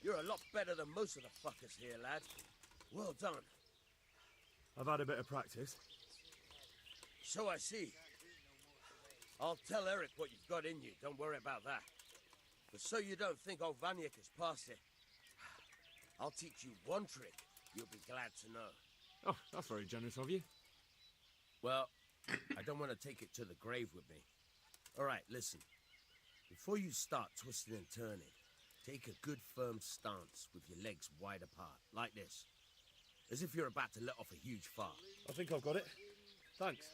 You're a lot better than most of the fuckers here, lad. Well done. I've had a bit of practice. So I see. I'll tell Eric what you've got in you. Don't worry about that. But so you don't think old Vanyek has passed it, I'll teach you one trick You'll be glad to know. Oh, that's very generous of you. Well, I don't want to take it to the grave with me. All right, listen. Before you start twisting and turning, take a good firm stance with your legs wide apart, like this. As if you're about to let off a huge fart. I think I've got it. Thanks.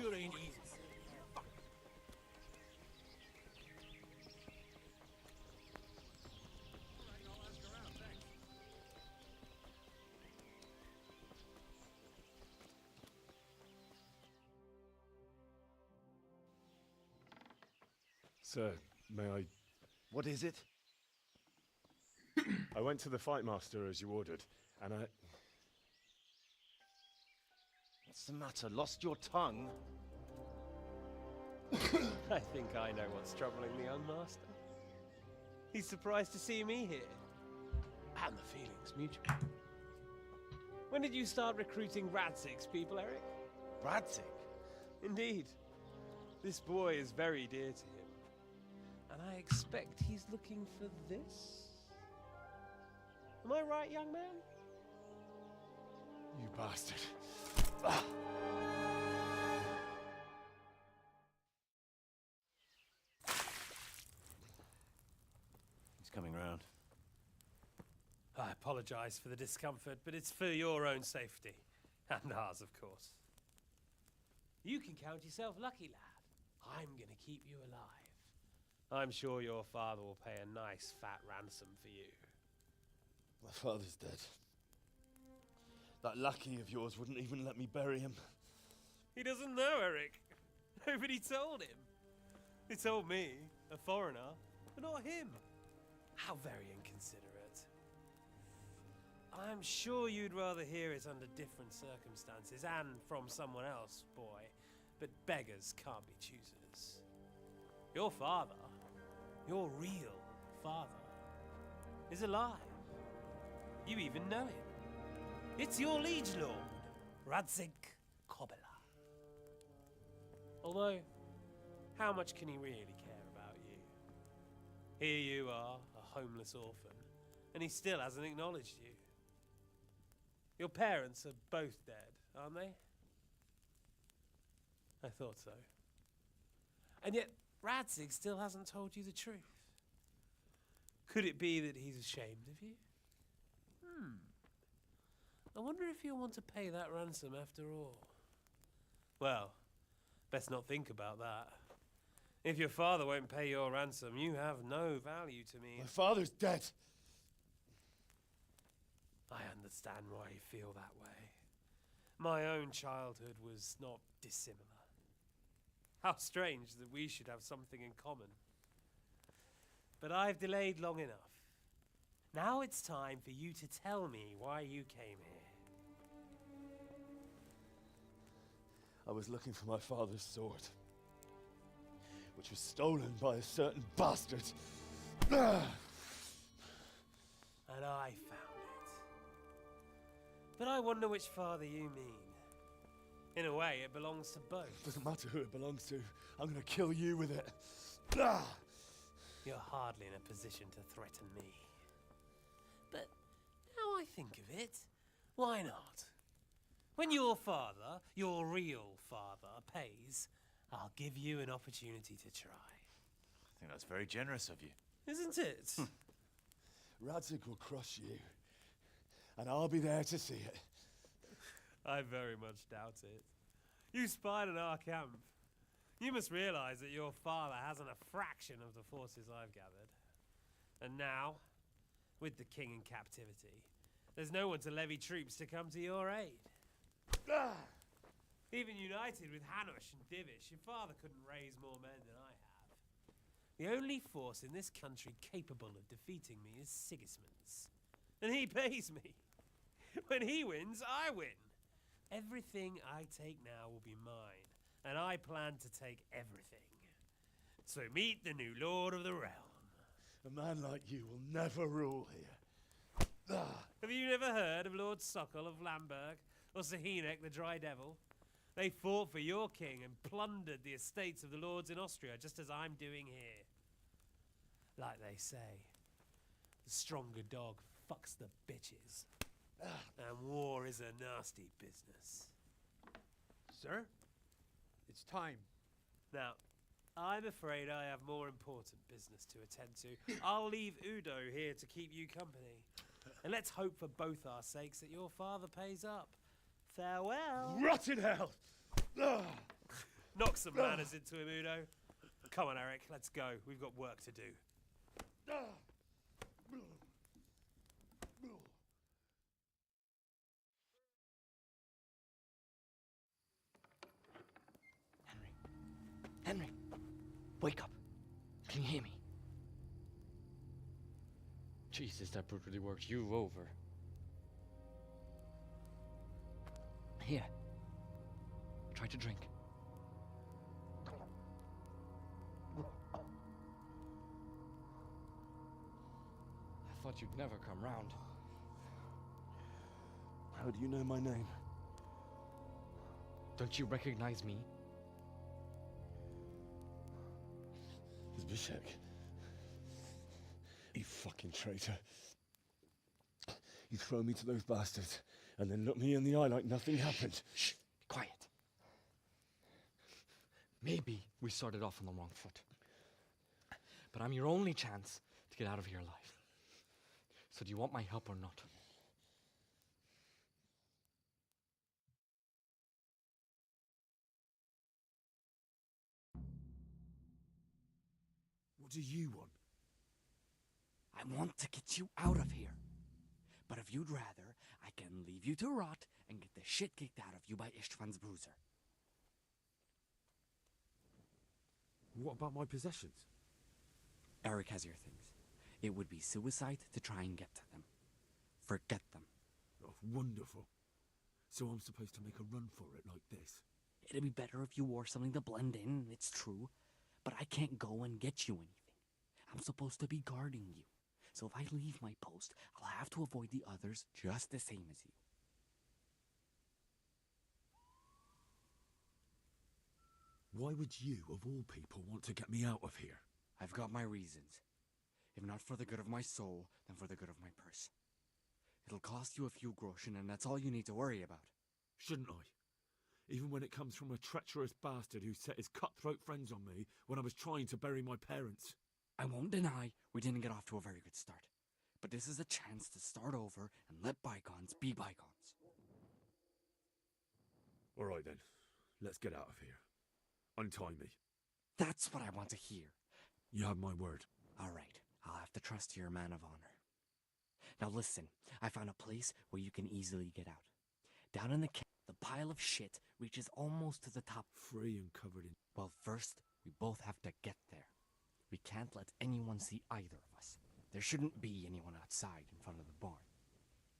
Sure ain't easy. Sir, may I... What is it? I went to the fight master as you ordered, and I... What's the matter? Lost your tongue? I think I know what's troubling the young master. He's surprised to see me here. And the feeling's mutual. When did you start recruiting Radzig's people, Eric? Radzig? Indeed. This boy is very dear to him. And I expect he's looking for this? Am I right, young man? You bastard. He's coming round. I apologize for the discomfort, but it's for your own safety. And ours, of course. You can count yourself lucky, lad. I'm gonna keep you alive. I'm sure your father will pay a nice fat ransom for you. My father's dead. That lackey of yours wouldn't even let me bury him. He doesn't know, Eric. Nobody told him. They told me, a foreigner, but not him. How very inconsiderate. I'm sure you'd rather hear it under different circumstances and from someone else, boy. But beggars can't be choosers. Your father, your real father, is alive. You even know him. It's your liege lord, Radzig Kobyla. Although, how much can he really care about you? Here you are, a homeless orphan, and he still hasn't acknowledged you. Your parents are both dead, aren't they? I thought so. And yet, Radzig still hasn't told you the truth. Could it be that he's ashamed of you? I wonder if you'll want to pay that ransom after all. Well, best not think about that. If your father won't pay your ransom, you have no value to me. My father's dead. I understand why you feel that way. My own childhood was not dissimilar. How strange that we should have something in common. But I've delayed long enough. Now it's time for you to tell me why you came here. I was looking for my father's sword, which was stolen by a certain bastard. And I found it. But I wonder which father you mean. In a way, it belongs to both. Doesn't matter who it belongs to. I'm gonna kill you with it. You're hardly in a position to threaten me. But now I think of it, why not? When your father, your real father, pays, I'll give you an opportunity to try. I think that's very generous of you. Isn't it? Radzig will crush you, and I'll be there to see it. I very much doubt it. You spied on our camp. You must realize that your father hasn't a fraction of the forces I've gathered. And now, with the king in captivity, there's no one to levy troops to come to your aid. Even united with Hanush and Divish, your father couldn't raise more men than I have. The only force in this country capable of defeating me is Sigismund's. And he pays me. When he wins, I win. Everything I take now will be mine, and I plan to take everything. So meet the new lord of the realm. A man like you will never rule here. Have you never heard of Lord Sokol of Lamberg, or Sahinek the Dry Devil? They fought for your king and plundered the estates of the lords in Austria, just as I'm doing here. Like they say, the stronger dog fucks the bitches. And war is a nasty business. Sir, it's time. Now, I'm afraid I have more important business to attend to. I'll leave Udo here to keep you company. And let's hope for both our sakes that your father pays up. Farewell. Rot in hell! Knock some manners into him, Udo. Come on, Eric, let's go. We've got work to do. Henry, wake up. Can you hear me? Jesus, that brutally worked you over. Here. Try to drink. I thought you'd never come round. How do you know my name? Don't you recognize me? Zbyszek. You fucking traitor. You throw me to those bastards and then look me in the eye like nothing happened. Shh, quiet. Maybe we started off on the wrong foot. But I'm your only chance to get out of here alive. So do you want my help or not? What do you want? I want to get you out of here. But if you'd rather, I can leave you to rot and get the shit kicked out of you by István's bruiser. What about my possessions? Eric has your things. It would be suicide to try and get to them. Forget them. Oh, wonderful. So I'm supposed to make a run for it like this? It'd be better if you wore something to blend in, it's true. But I can't go and get you anything. I'm supposed to be guarding you. So if I leave my post, I'll have to avoid the others just the same as you. Why would you, of all people, want to get me out of here? I've got my reasons. If not for the good of my soul, then for the good of my purse. It'll cost you a few groschen, and that's all you need to worry about. Shouldn't I? Even when it comes from a treacherous bastard who set his cutthroat friends on me when I was trying to bury my parents. I won't deny we didn't get off to a very good start. But this is a chance to start over and let bygones be bygones. All right then, let's get out of here. Untie me. That's what I want to hear. You have my word. All right, I'll have to trust you're a man of honor. Now listen, I found a place where you can easily get out. Down in the camp, the pile of shit reaches almost to the top. Free and covered in... Well, first, we both have to get there. We can't let anyone see either of us. There shouldn't be anyone outside in front of the barn.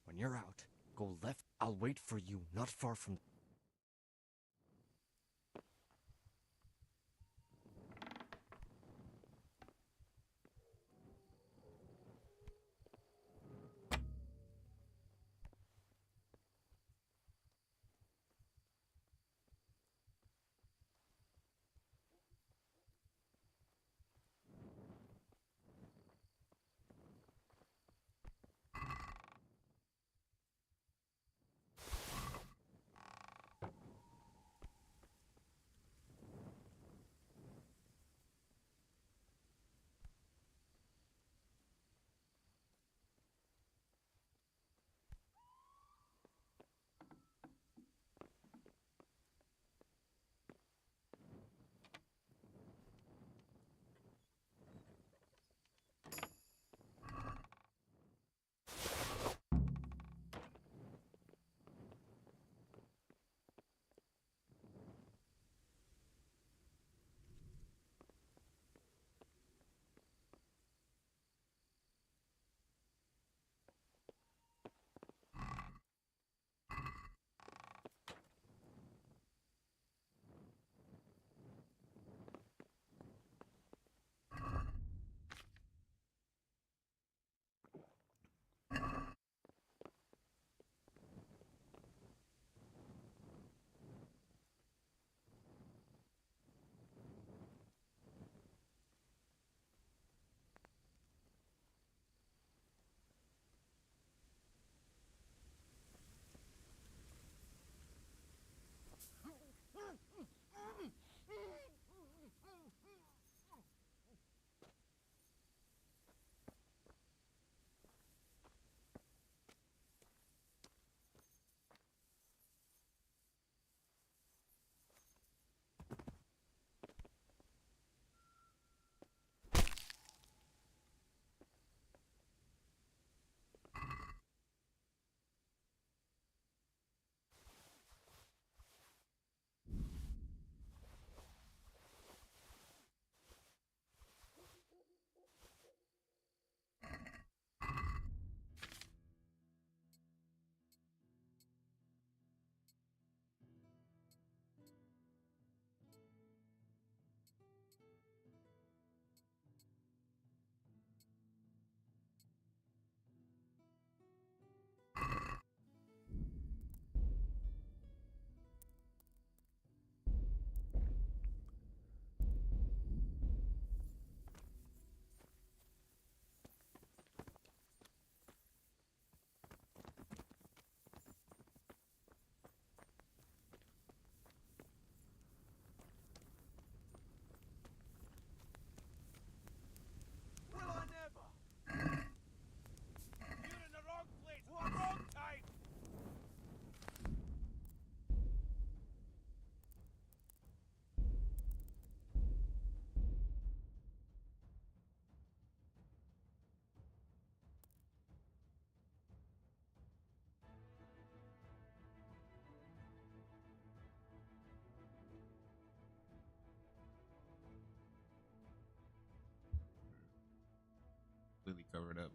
When you're out, go left. I'll wait for you not far from... covered up.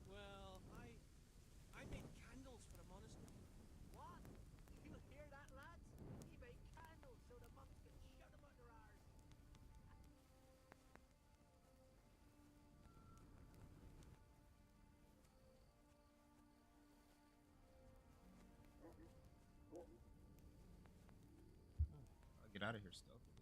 Well, I made candles for a monastery. What? You hear that, lads? He made candles so the monks can shut him under ours. I'll get out of here stealthily.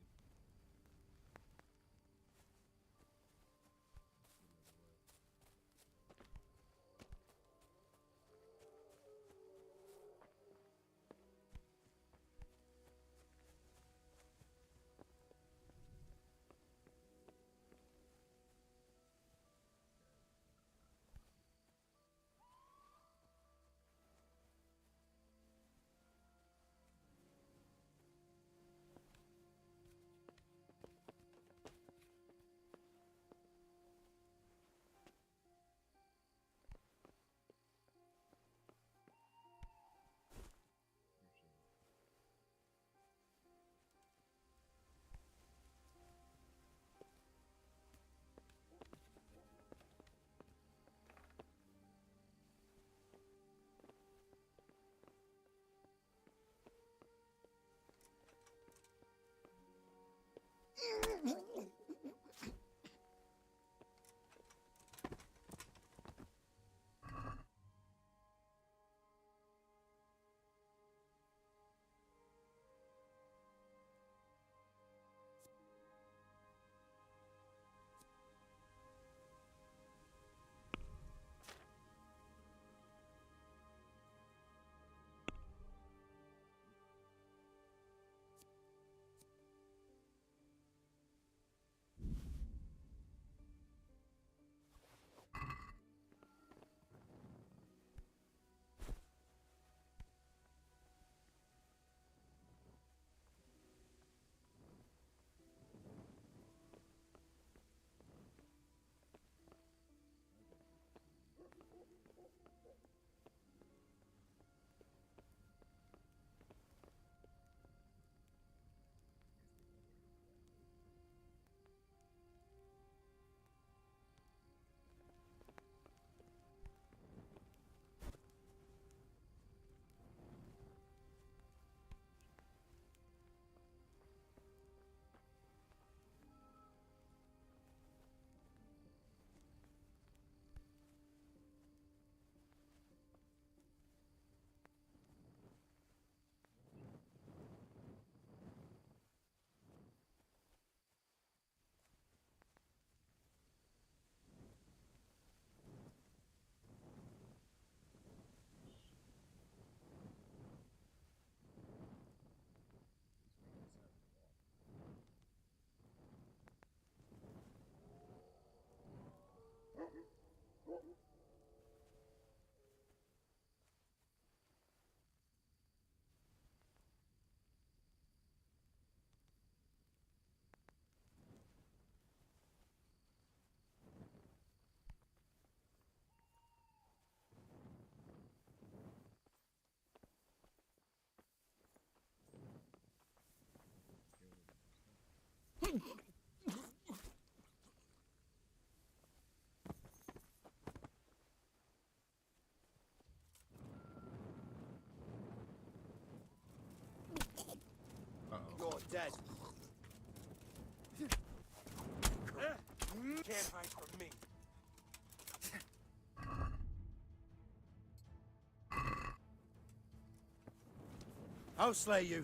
I'll slay you.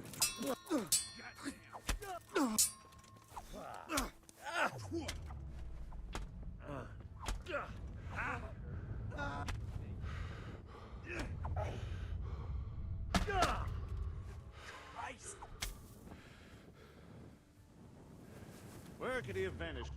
Christ! Where could he have vanished?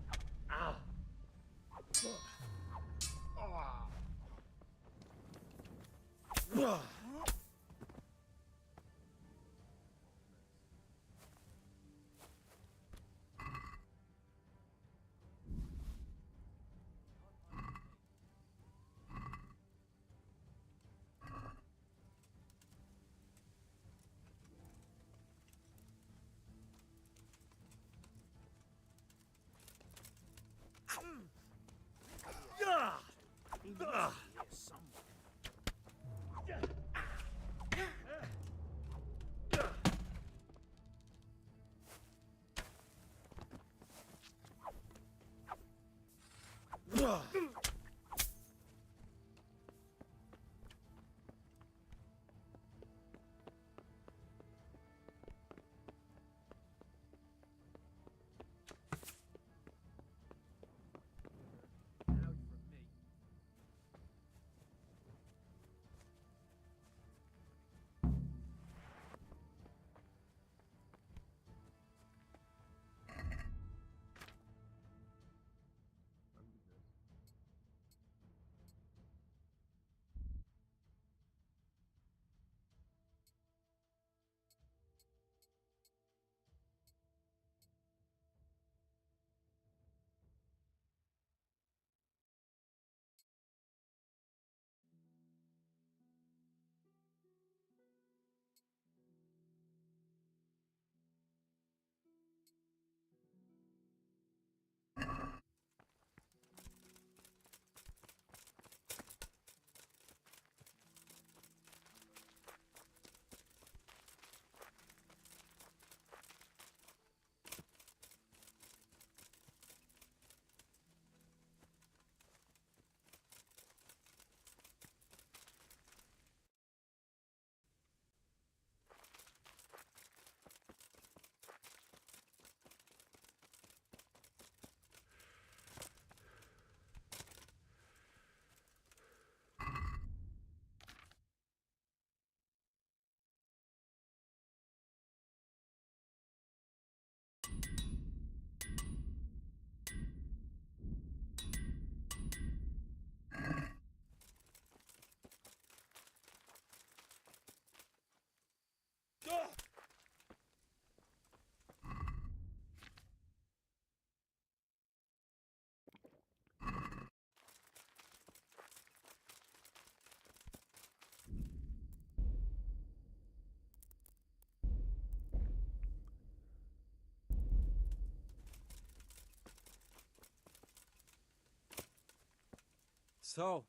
So,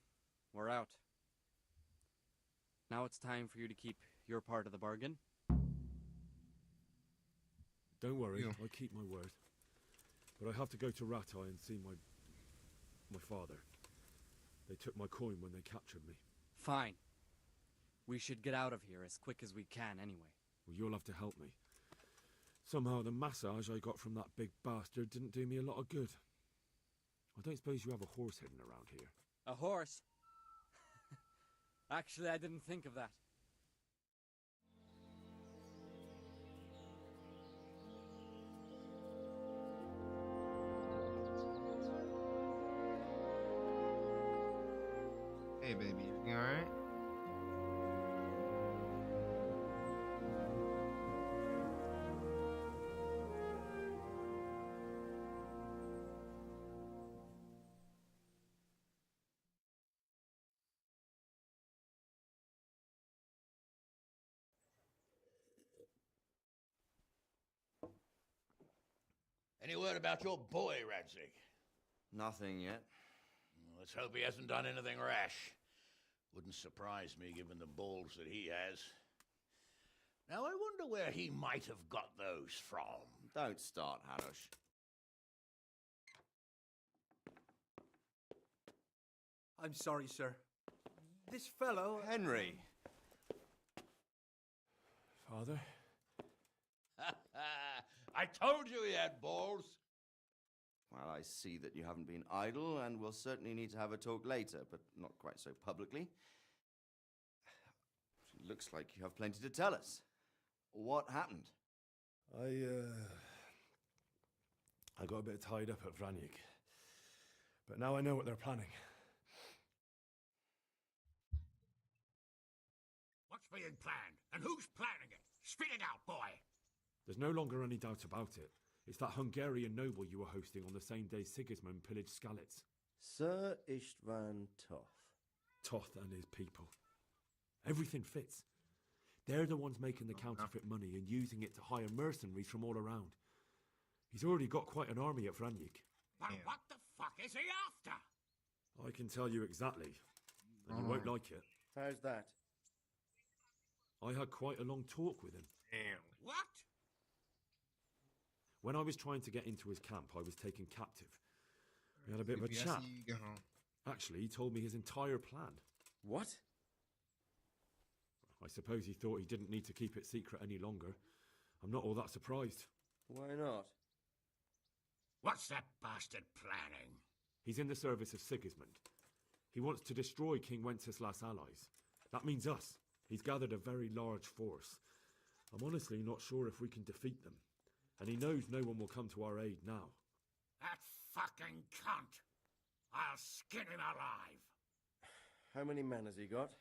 we're out. Now it's time for you to keep your part of the bargain. Don't worry, I keep my word. But I have to go to Ratai and see my father. They took my coin when they captured me. Fine. We should get out of here as quick as we can anyway. Well, you'll have to help me. Somehow the massage I got from that big bastard didn't do me a lot of good. I don't suppose you have a horse hidden around here. A horse? Actually, I didn't think of that. Hey, baby, everything alright? Any word about your boy, Radzig? Nothing yet. Let's hope he hasn't done anything rash. Wouldn't surprise me given the balls that he has. Now I wonder where he might have got those from. Don't start, Hanush. I'm sorry, sir. This fellow... Henry! Father? I told you he had balls. Well, I see that you haven't been idle, and we'll certainly need to have a talk later, but not quite so publicly. Looks like you have plenty to tell us. What happened? I got a bit tied up at Vranyik. But now I know what they're planning. What's being planned? And who's planning it? Spit it out, boy! There's no longer any doubt about it. It's that Hungarian noble you were hosting on the same day Sigismund pillaged Skalitz. Sir Istvan Toth. Toth and his people. Everything fits. They're the ones making the counterfeit money and using it to hire mercenaries from all around. He's already got quite an army at Vranyik. But what the fuck is he after? I can tell you exactly, and you won't like it. How's that? I had quite a long talk with him. What? When I was trying to get into his camp, I was taken captive. We had a bit of a chat. Actually, he told me his entire plan. What? I suppose he thought he didn't need to keep it secret any longer. I'm not all that surprised. Why not? What's that bastard planning? He's in the service of Sigismund. He wants to destroy King Wenceslas' allies. That means us. He's gathered a very large force. I'm honestly not sure if we can defeat them. And he knows no one will come to our aid now. That fucking cunt! I'll skin him alive! How many men has he got?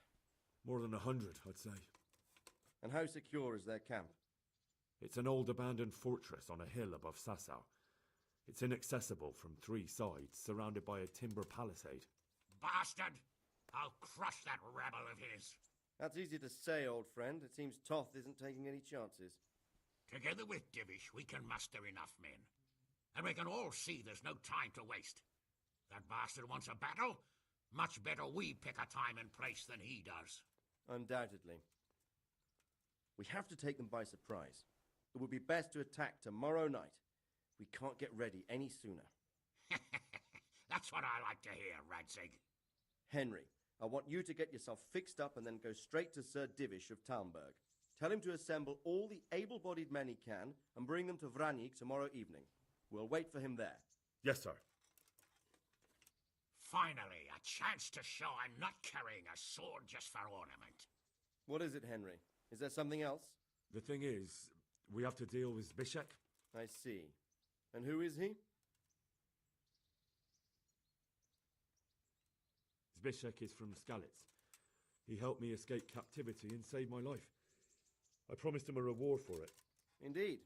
More than 100, I'd say. And how secure is their camp? It's an old abandoned fortress on a hill above Sasau. It's inaccessible from 3 sides, surrounded by a timber palisade. Bastard! I'll crush that rebel of his! That's easy to say, old friend. It seems Toth isn't taking any chances. Together with Divish, we can muster enough men. And we can all see there's no time to waste. That bastard wants a battle? Much better we pick a time and place than he does. Undoubtedly. We have to take them by surprise. It would be best to attack tomorrow night. We can't get ready any sooner. That's what I like to hear, Radzig. Henry, I want you to get yourself fixed up and then go straight to Sir Divish of Talmberg. Tell him to assemble all the able-bodied men he can and bring them to Vranyik tomorrow evening. We'll wait for him there. Yes, sir. Finally, a chance to show I'm not carrying a sword just for ornament. What is it, Henry? Is there something else? The thing is, we have to deal with Zbyszek. I see. And who is he? Zbyszek is from Skalitz. He helped me escape captivity and saved my life. I promised him a reward for it. Indeed.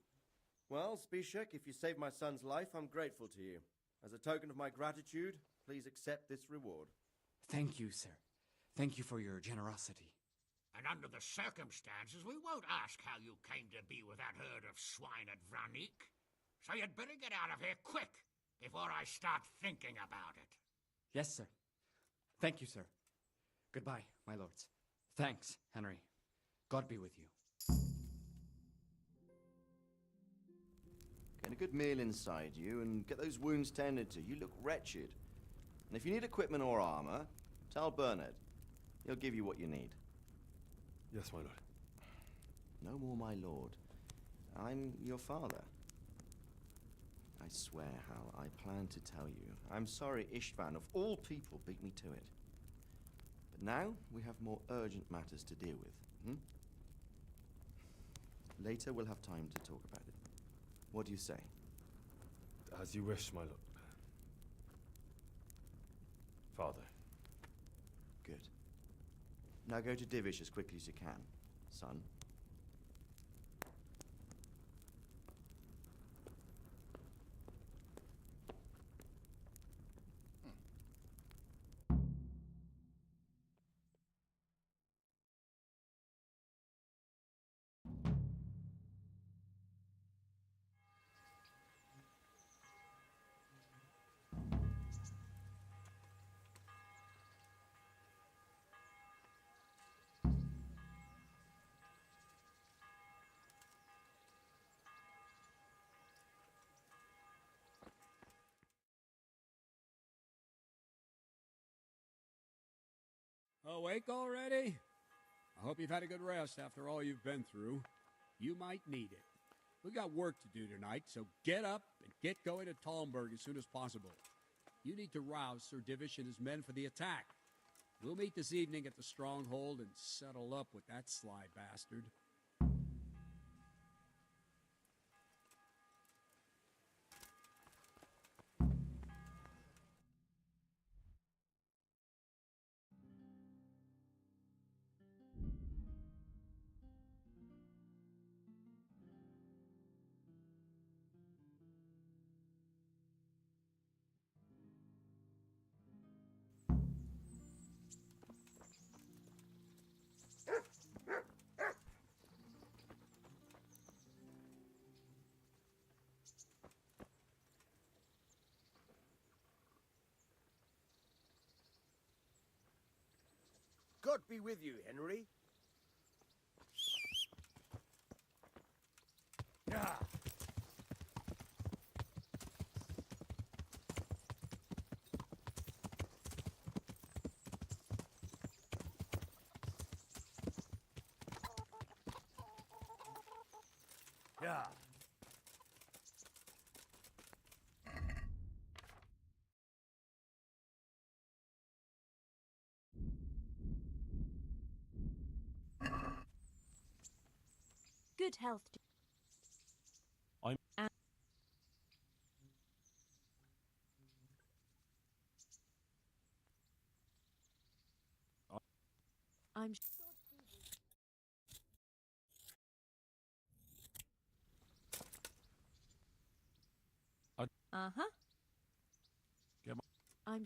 Well, Zbyszek, if you saved my son's life, I'm grateful to you. As a token of my gratitude, please accept this reward. Thank you, sir. Thank you for your generosity. And under the circumstances, we won't ask how you came to be with that herd of swine at Vranyik. So you'd better get out of here quick, before I start thinking about it. Yes, sir. Thank you, sir. Goodbye, my lords. Thanks, Henry. God be with you. Get a good meal inside you and get those wounds tended to. You look wretched. And if you need equipment or armor, tell Bernard. He'll give you what you need. Yes, my lord. No more, my lord. I'm your father. I swear, Hal, I plan to tell you. I'm sorry Istvan, of all people, beat me to it. But now we have more urgent matters to deal with. Later we'll have time to talk about it. What do you say? As you wish, my lord. Father. Good. Now go to Divish as quickly as you can, son. Awake already? I hope you've had a good rest after all you've been through. You might need it. We got work to do tonight, so get up and get going to Talmberg as soon as possible. You need to rouse Sir Divish and his men for the attack. We'll meet this evening at the stronghold and settle up with that sly bastard. God be with you, Henry. Yeah. Yeah. Good health. I'm. I'm. Uh-huh. Get my... I'm.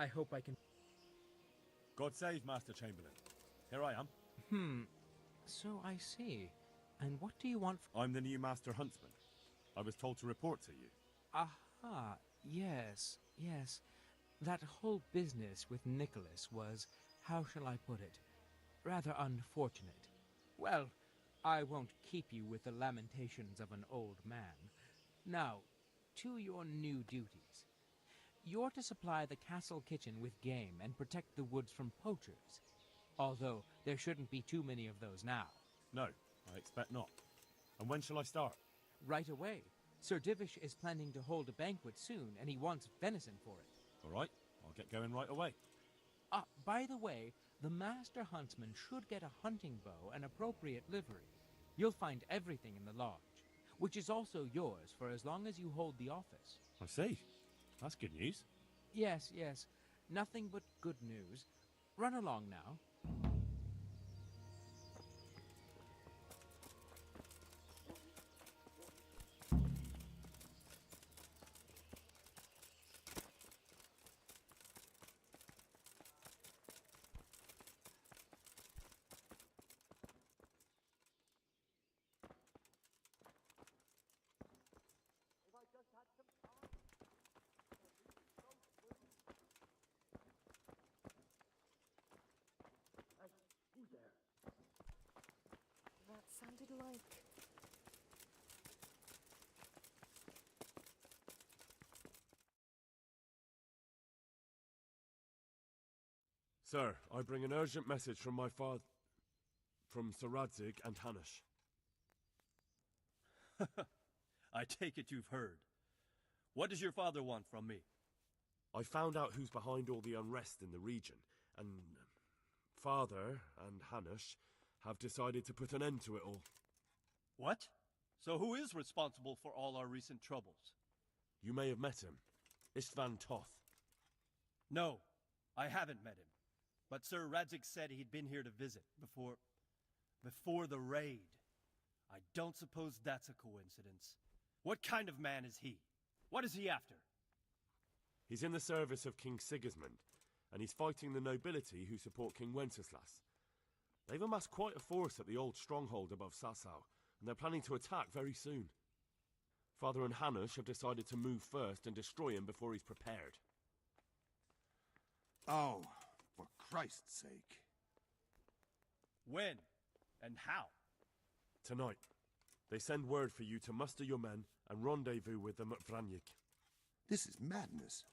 I hope I can... God save Master Chamberlain. Here I am. So I see. And what do you want I'm the new Master Huntsman. I was told to report to you. Aha, yes, yes. That whole business with Nicholas was, how shall I put it, rather unfortunate. Well, I won't keep you with the lamentations of an old man. Now, to your new duties. You're to supply the castle kitchen with game and protect the woods from poachers. Although there shouldn't be too many of those now. No, I expect not. And when shall I start? Right away. Sir Divish is planning to hold a banquet soon, and he wants venison for it. All right, I'll get going right away. By the way, the Master Huntsman should get a hunting bow and appropriate livery. You'll find everything in the lodge, which is also yours for as long as you hold the office. I see. That's good news. Yes, yes. Nothing but good news. Run along now. Who's there? That sounded like... Sir, I bring an urgent message from my father... from Sir Radzig and Hanush. I take it you've heard. What does your father want from me? I found out who's behind all the unrest in the region, and Father and Hanush have decided to put an end to it all. What? So who is responsible for all our recent troubles? You may have met him. Istvan Toth. No, I haven't met him. But Sir Radzig said he'd been here to visit before the raid. I don't suppose that's a coincidence. What kind of man is he? What is he after? He's in the service of King Sigismund, and he's fighting the nobility who support King Wenceslas. They've amassed quite a force at the old stronghold above Sasau, and they're planning to attack very soon. Father and Hanush have decided to move first and destroy him before he's prepared. Oh, for Christ's sake. When? And how? Tonight. They send word for you to muster your men and rendezvous with them at Vranyik. This is madness.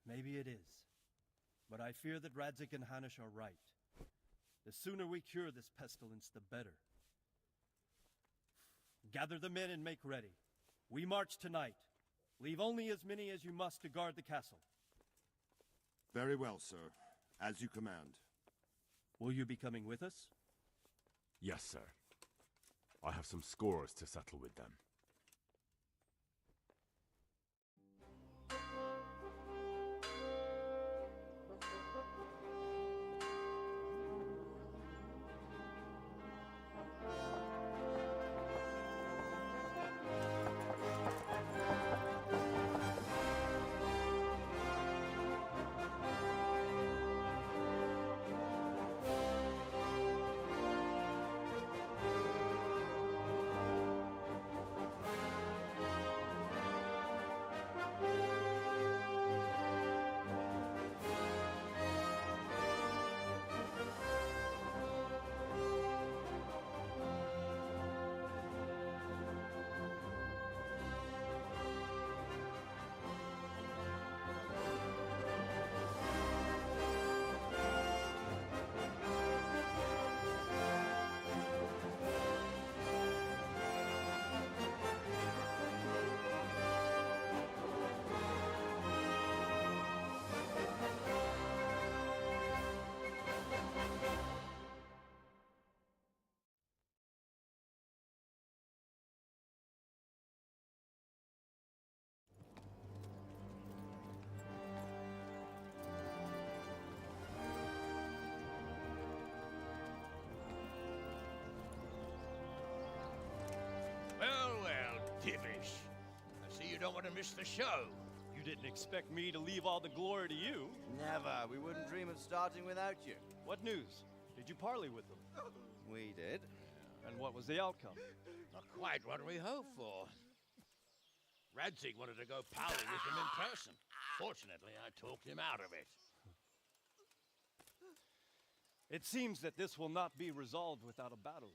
Maybe it is. But I fear that Radzig and Hanush are right. The sooner we cure this pestilence, the better. Gather the men and make ready. We march tonight. Leave only as many as you must to guard the castle. Very well, sir. As you command. Will you be coming with us? Yes, sir. I have some scores to settle with them. Well, Divish. I see you don't want to miss the show. You didn't expect me to leave all the glory to you. Never. We wouldn't dream of starting without you. What news? Did you parley with them? We did. And what was the outcome? Not quite what we hoped for. Radzig wanted to go pally with him in person. Fortunately, I talked him out of it. It seems that this will not be resolved without a battle.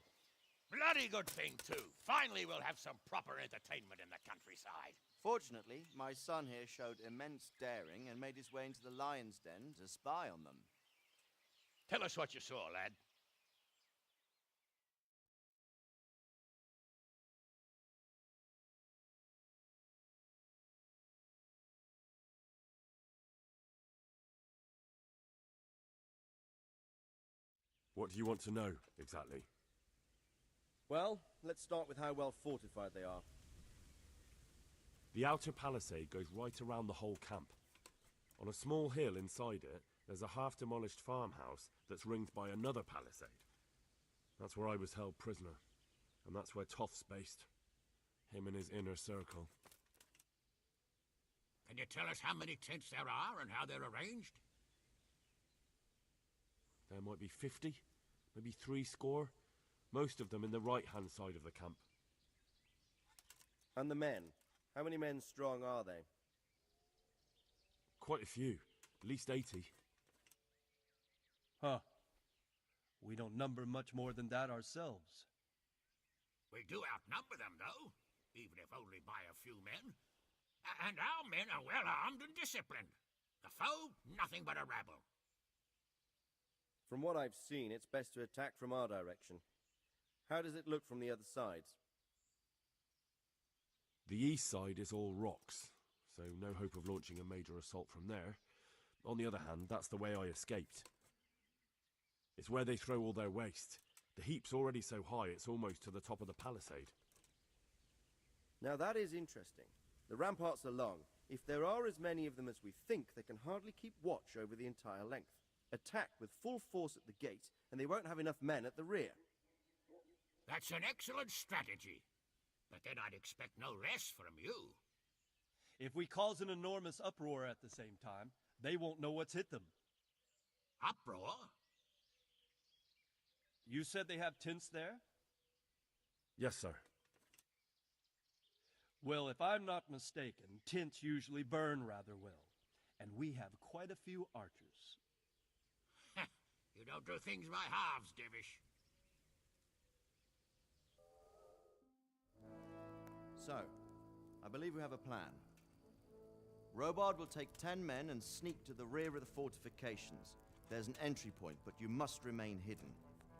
Bloody good thing, too. Finally, we'll have some proper entertainment in the countryside. Fortunately, my son here showed immense daring and made his way into the lion's den to spy on them. Tell us what you saw, lad. What do you want to know, exactly? Well, let's start with how well fortified they are. The outer palisade goes right around the whole camp. On a small hill inside it, there's a half-demolished farmhouse that's ringed by another palisade. That's where I was held prisoner, and that's where Toth's based. Him and his inner circle. Can you tell us how many tents there are and how they're arranged? There might be 50, maybe 60. Most of them in the right-hand side of the camp. And the men? How many men strong are they? Quite a few. At least 80. Huh. We don't number much more than that ourselves. We do outnumber them, though, even if only by a few men. And our men are well armed and disciplined. The foe, nothing but a rabble. From what I've seen, it's best to attack from our direction. How does it look from the other sides? The east side is all rocks, so no hope of launching a major assault from there. On the other hand, that's the way I escaped. It's where they throw all their waste. The heap's already so high it's almost to the top of the palisade. Now that is interesting. The ramparts are long. If there are as many of them as we think, they can hardly keep watch over the entire length. Attack with full force at the gate, and they won't have enough men at the rear. That's an excellent strategy. But then I'd expect no less from you. If we cause an enormous uproar at the same time, they won't know what's hit them. Uproar? You said they have tents there? Yes, sir. Well, if I'm not mistaken, tents usually burn rather well. And we have quite a few archers. You don't do things by halves, Divish. So, I believe we have a plan. Robard will take 10 men and sneak to the rear of the fortifications. There's an entry point, but you must remain hidden.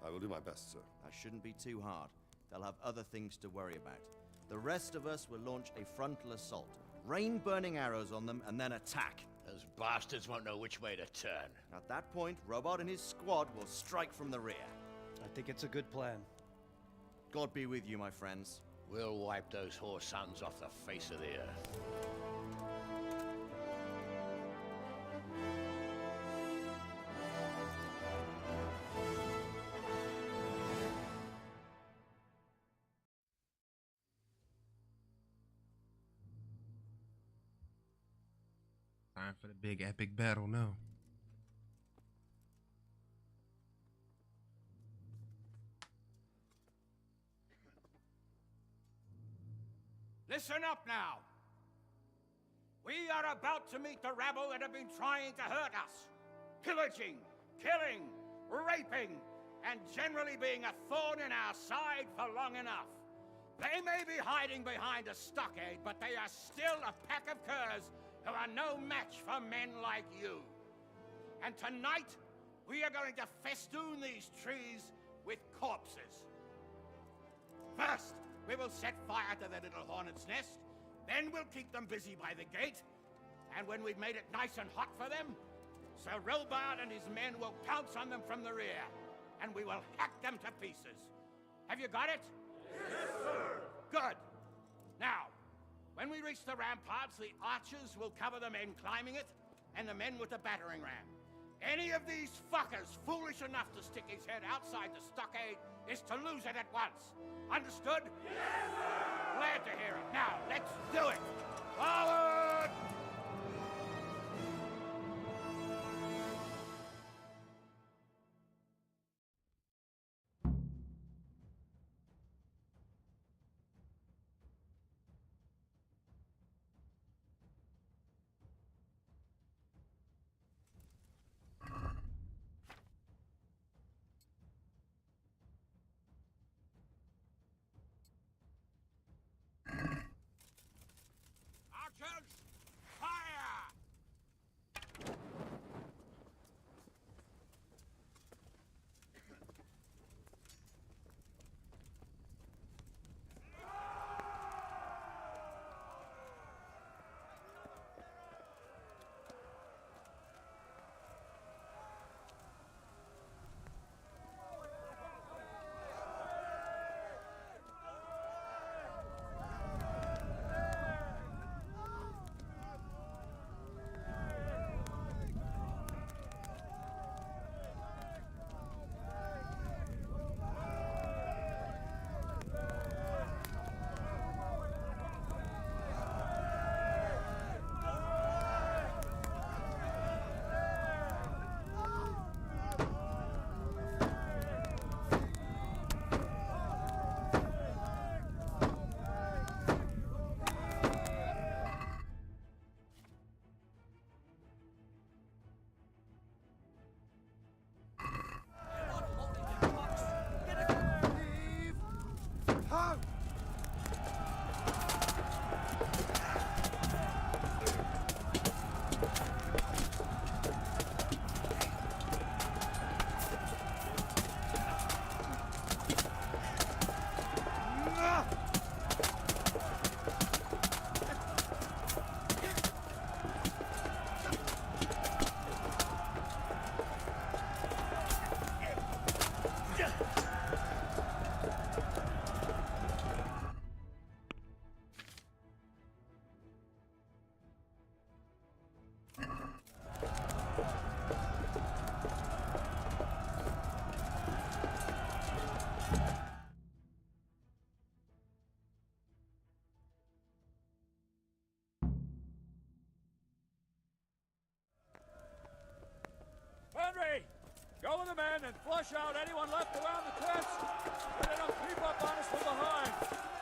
I will do my best, sir. That shouldn't be too hard. They'll have other things to worry about. The rest of us will launch a frontal assault. Rain burning arrows on them and then attack. Those bastards won't know which way to turn. At that point, Robard and his squad will strike from the rear. I think it's a good plan. God be with you, my friends. We'll wipe those whore sons off the face of the earth. Time for the big epic battle now. Listen up now. We are about to meet the rabble that have been trying to hurt us. Pillaging, killing, raping, and generally being a thorn in our side for long enough. They may be hiding behind a stockade, but they are still a pack of curs who are no match for men like you. And tonight, we are going to festoon these trees with corpses. First, we will set fire to their little hornet's nest. Then we'll keep them busy by the gate. And when we've made it nice and hot for them, Sir Robard and his men will pounce on them from the rear. And we will hack them to pieces. Have you got it? Yes, sir! Good. Now, when we reach the ramparts, the archers will cover the men climbing it, and the men with the battering ram. Any of these fuckers foolish enough to stick his head outside the stockade is to lose it at once. Understood? Yes, sir! Glad to hear it. Now, let's do it! Forward! the men and flush out anyone left around the tents. So they don't creep up on us from behind.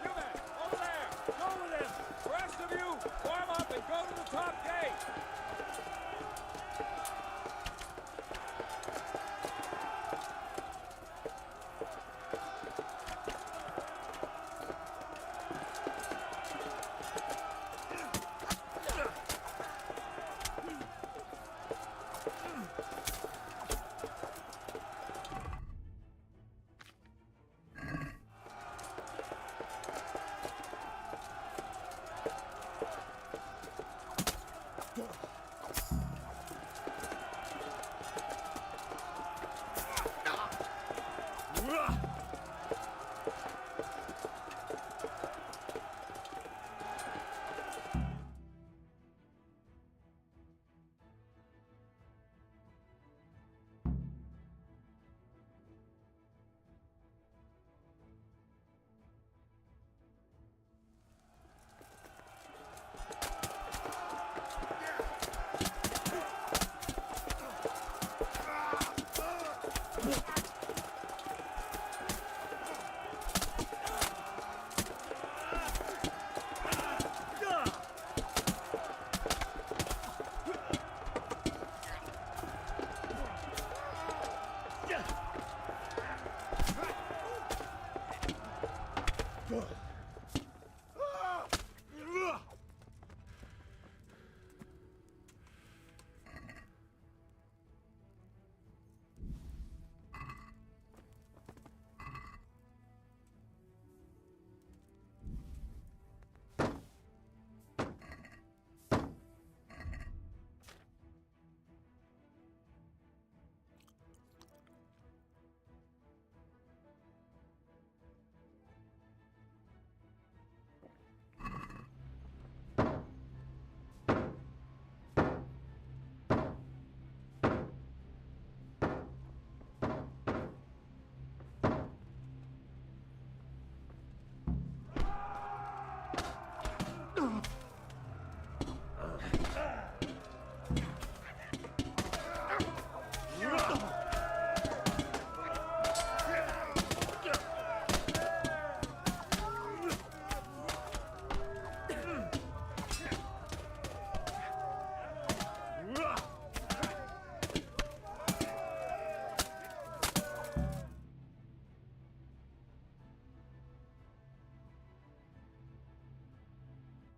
You men, over there, go with him. The rest of you, form up and go to the top gate.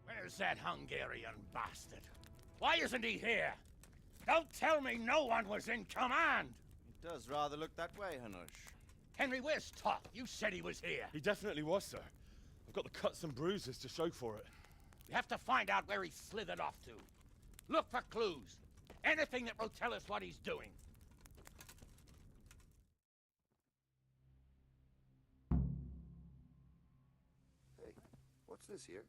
Where's that Hungarian bastard? Why isn't he here? Don't tell me no one was in command! It does rather look that way, Hanush. Henry, where's Toth? You said he was here. He definitely was, sir. I've got the cuts and bruises to show for it. We have to find out where he slithered off to. Look for clues. Anything that will tell us what he's doing. Hey, what's this here?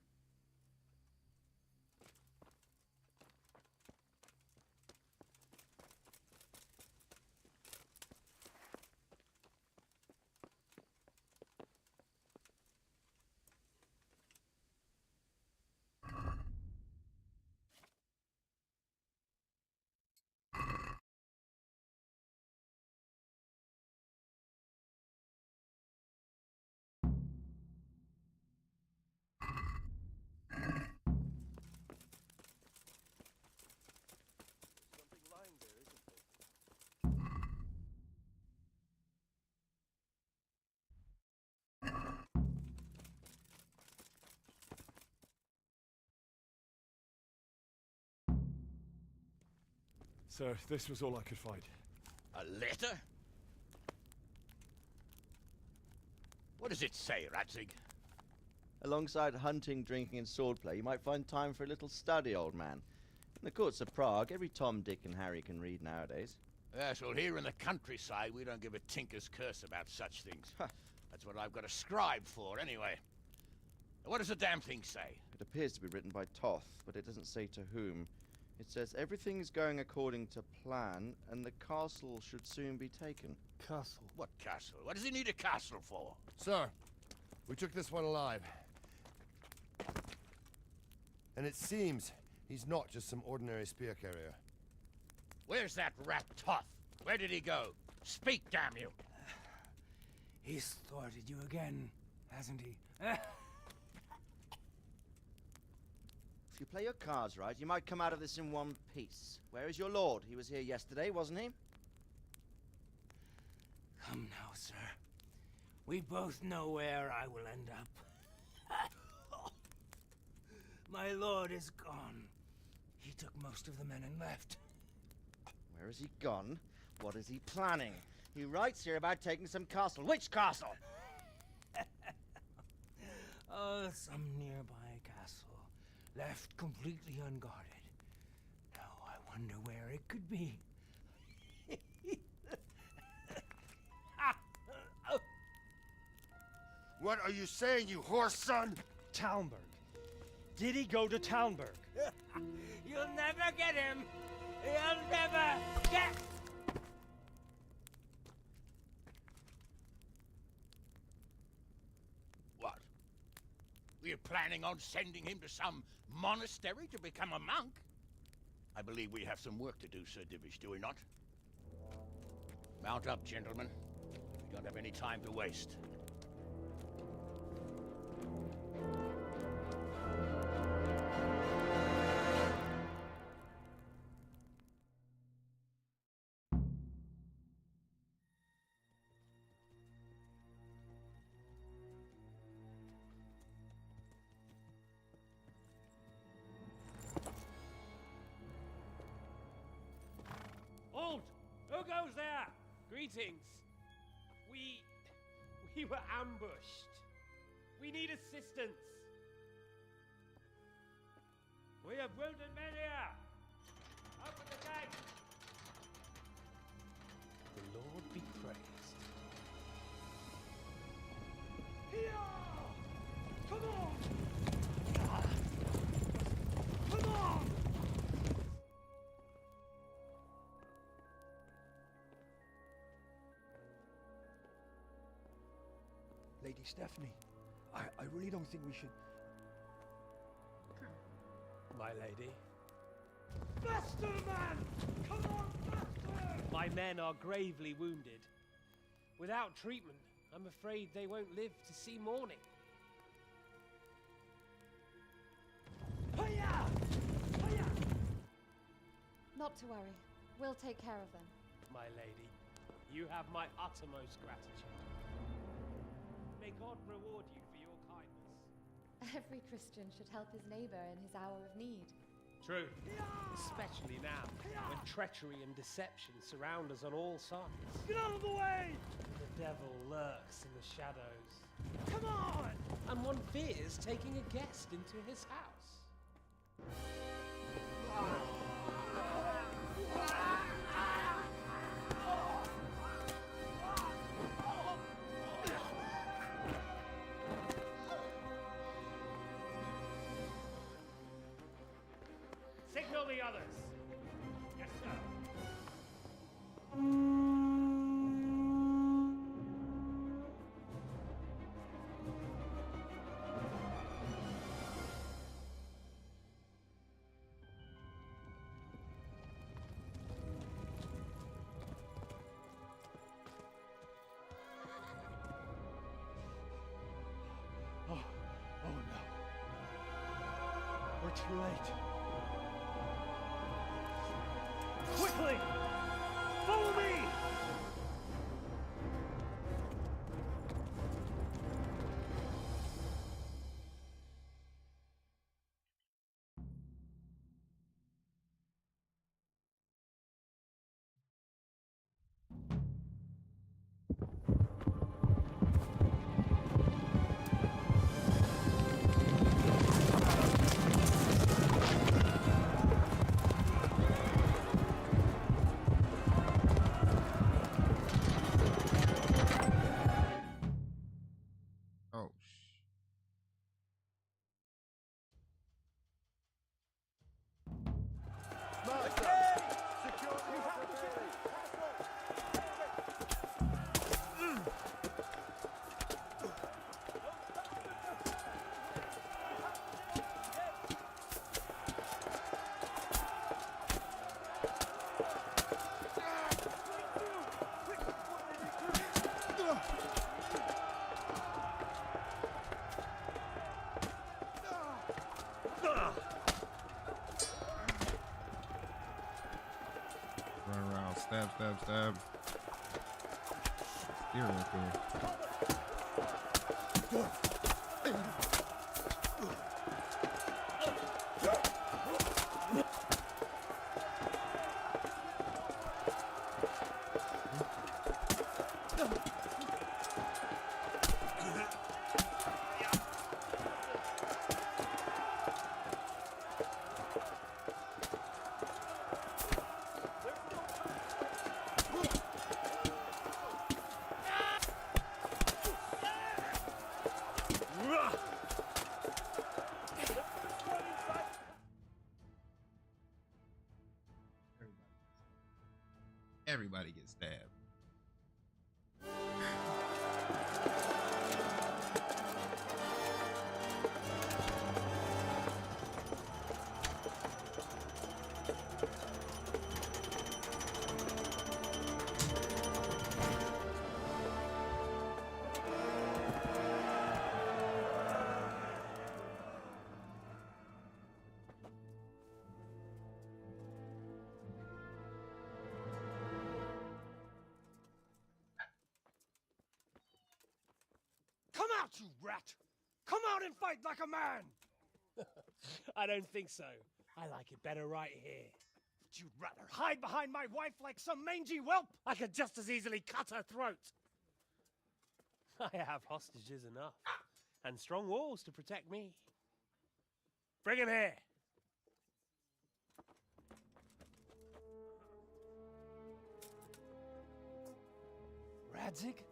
Sir, this was all I could find. A letter? What does it say, Radzig? Alongside hunting, drinking, and swordplay, you might find time for a little study, old man. In the courts of Prague, every Tom, Dick, and Harry can read nowadays. Yes, well, here in the countryside, we don't give a tinker's curse about such things. That's what I've got a scribe for, anyway. What does the damn thing say? It appears to be written by Toth, but it doesn't say to whom. It says everything is going according to plan, and the castle should soon be taken. Castle? What castle? What does he need a castle for? Sir, we took this one alive. And it seems he's not just some ordinary spear carrier. Where's that rat Toth? Where did he go? Speak, damn you! He's thwarted you again, hasn't he? If you play your cards right, you might come out of this in one piece. Where is your lord? He was here yesterday, wasn't he? Come now, sir. We both know where I will end up. My lord is gone. He took most of the men and left. Where has he gone? What is he planning? He writes here about taking some castle. Which castle? Oh, some nearby castle, left completely unguarded. Now I wonder where it could be. What are you saying, you horse son? Talmberg. Did he go to Talmberg? You'll never get him! You'll never get... What? We're planning on sending him to some monastery to become a monk? I believe we have some work to do, Sir Divish, do we not? Mount up, gentlemen. We don't have any time to waste. Halt! Who goes there? Greetings. We were ambushed. We need assistance. We have wounded men here. Open the gate. The Lord be praised. Here! Come on! Come on! Lady Stephanie, I really don't think we should... My lady. Faster, man! Come on, faster! My men are gravely wounded. Without treatment, I'm afraid they won't live to see morning. Hiya! Hiya! Not to worry. We'll take care of them. My lady, you have my uttermost gratitude. May God reward you for your kindness. Every Christian should help his neighbor in his hour of need. True. Especially now, when treachery and deception surround us on all sides. Get out of the way! The devil lurks in the shadows. Come on! And one fears taking a guest into his house. Signal the others. Yes, sir. Oh no. We're too late. Quickly! Follow me! stab, stab, stab. Steer right there. Everybody gets stabbed. Come out, you rat! Come out and fight like a man! I don't think so. I like it better right here. Would you rather hide behind my wife like some mangy whelp? I could just as easily cut her throat. I have hostages enough, and strong walls to protect me. Bring him here! Radzik?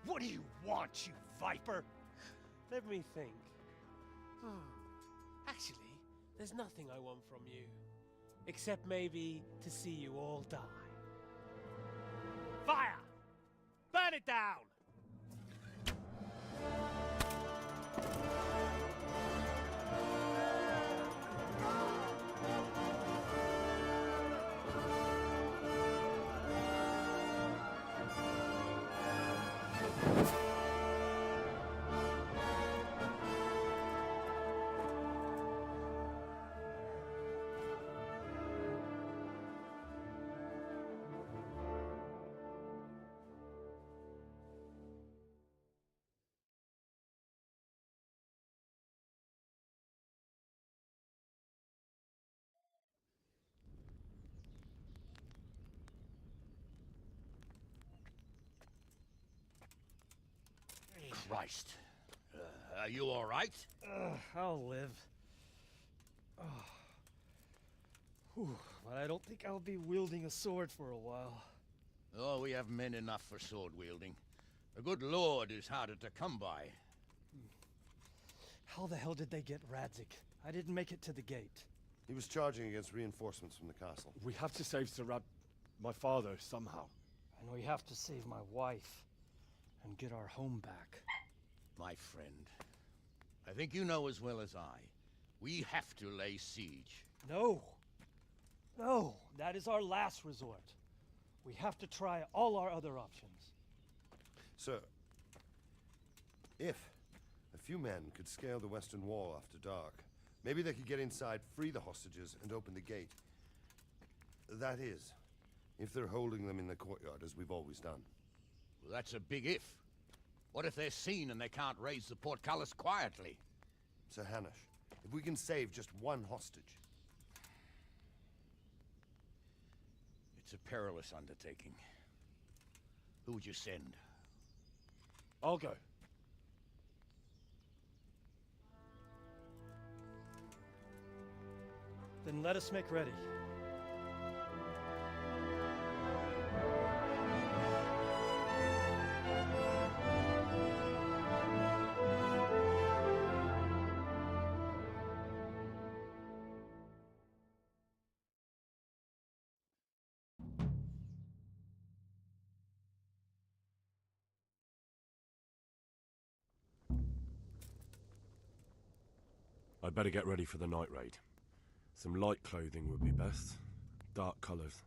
What do you want, you viper? Let me think. Actually, there's nothing I want from you. Except maybe to see you all die. Fire! Burn it down! Christ. Are you all right? I'll live. Whew, but I don't think I'll be wielding a sword for a while. Oh, we have men enough for sword wielding. The good Lord is harder to come by. How the hell did they get Radzik? I didn't make it to the gate. He was charging against reinforcements from the castle. We have to save Sir my father, somehow. And we have to save my wife and get our home back. My friend, I think you know as well as I. We have to lay siege. No! No! That is our last resort. We have to try all our other options. Sir, if a few men could scale the western wall after dark, maybe they could get inside, free the hostages, and open the gate. That is, if they're holding them in the courtyard as we've always done. Well, that's a big if. What if they're seen and they can't raise the portcullis quietly? Sir Hanush, if we can save just one hostage. It's a perilous undertaking. Who would you send? I'll go. Then let us make ready. I'd better get ready for the night raid. Some light clothing would be best. Dark colours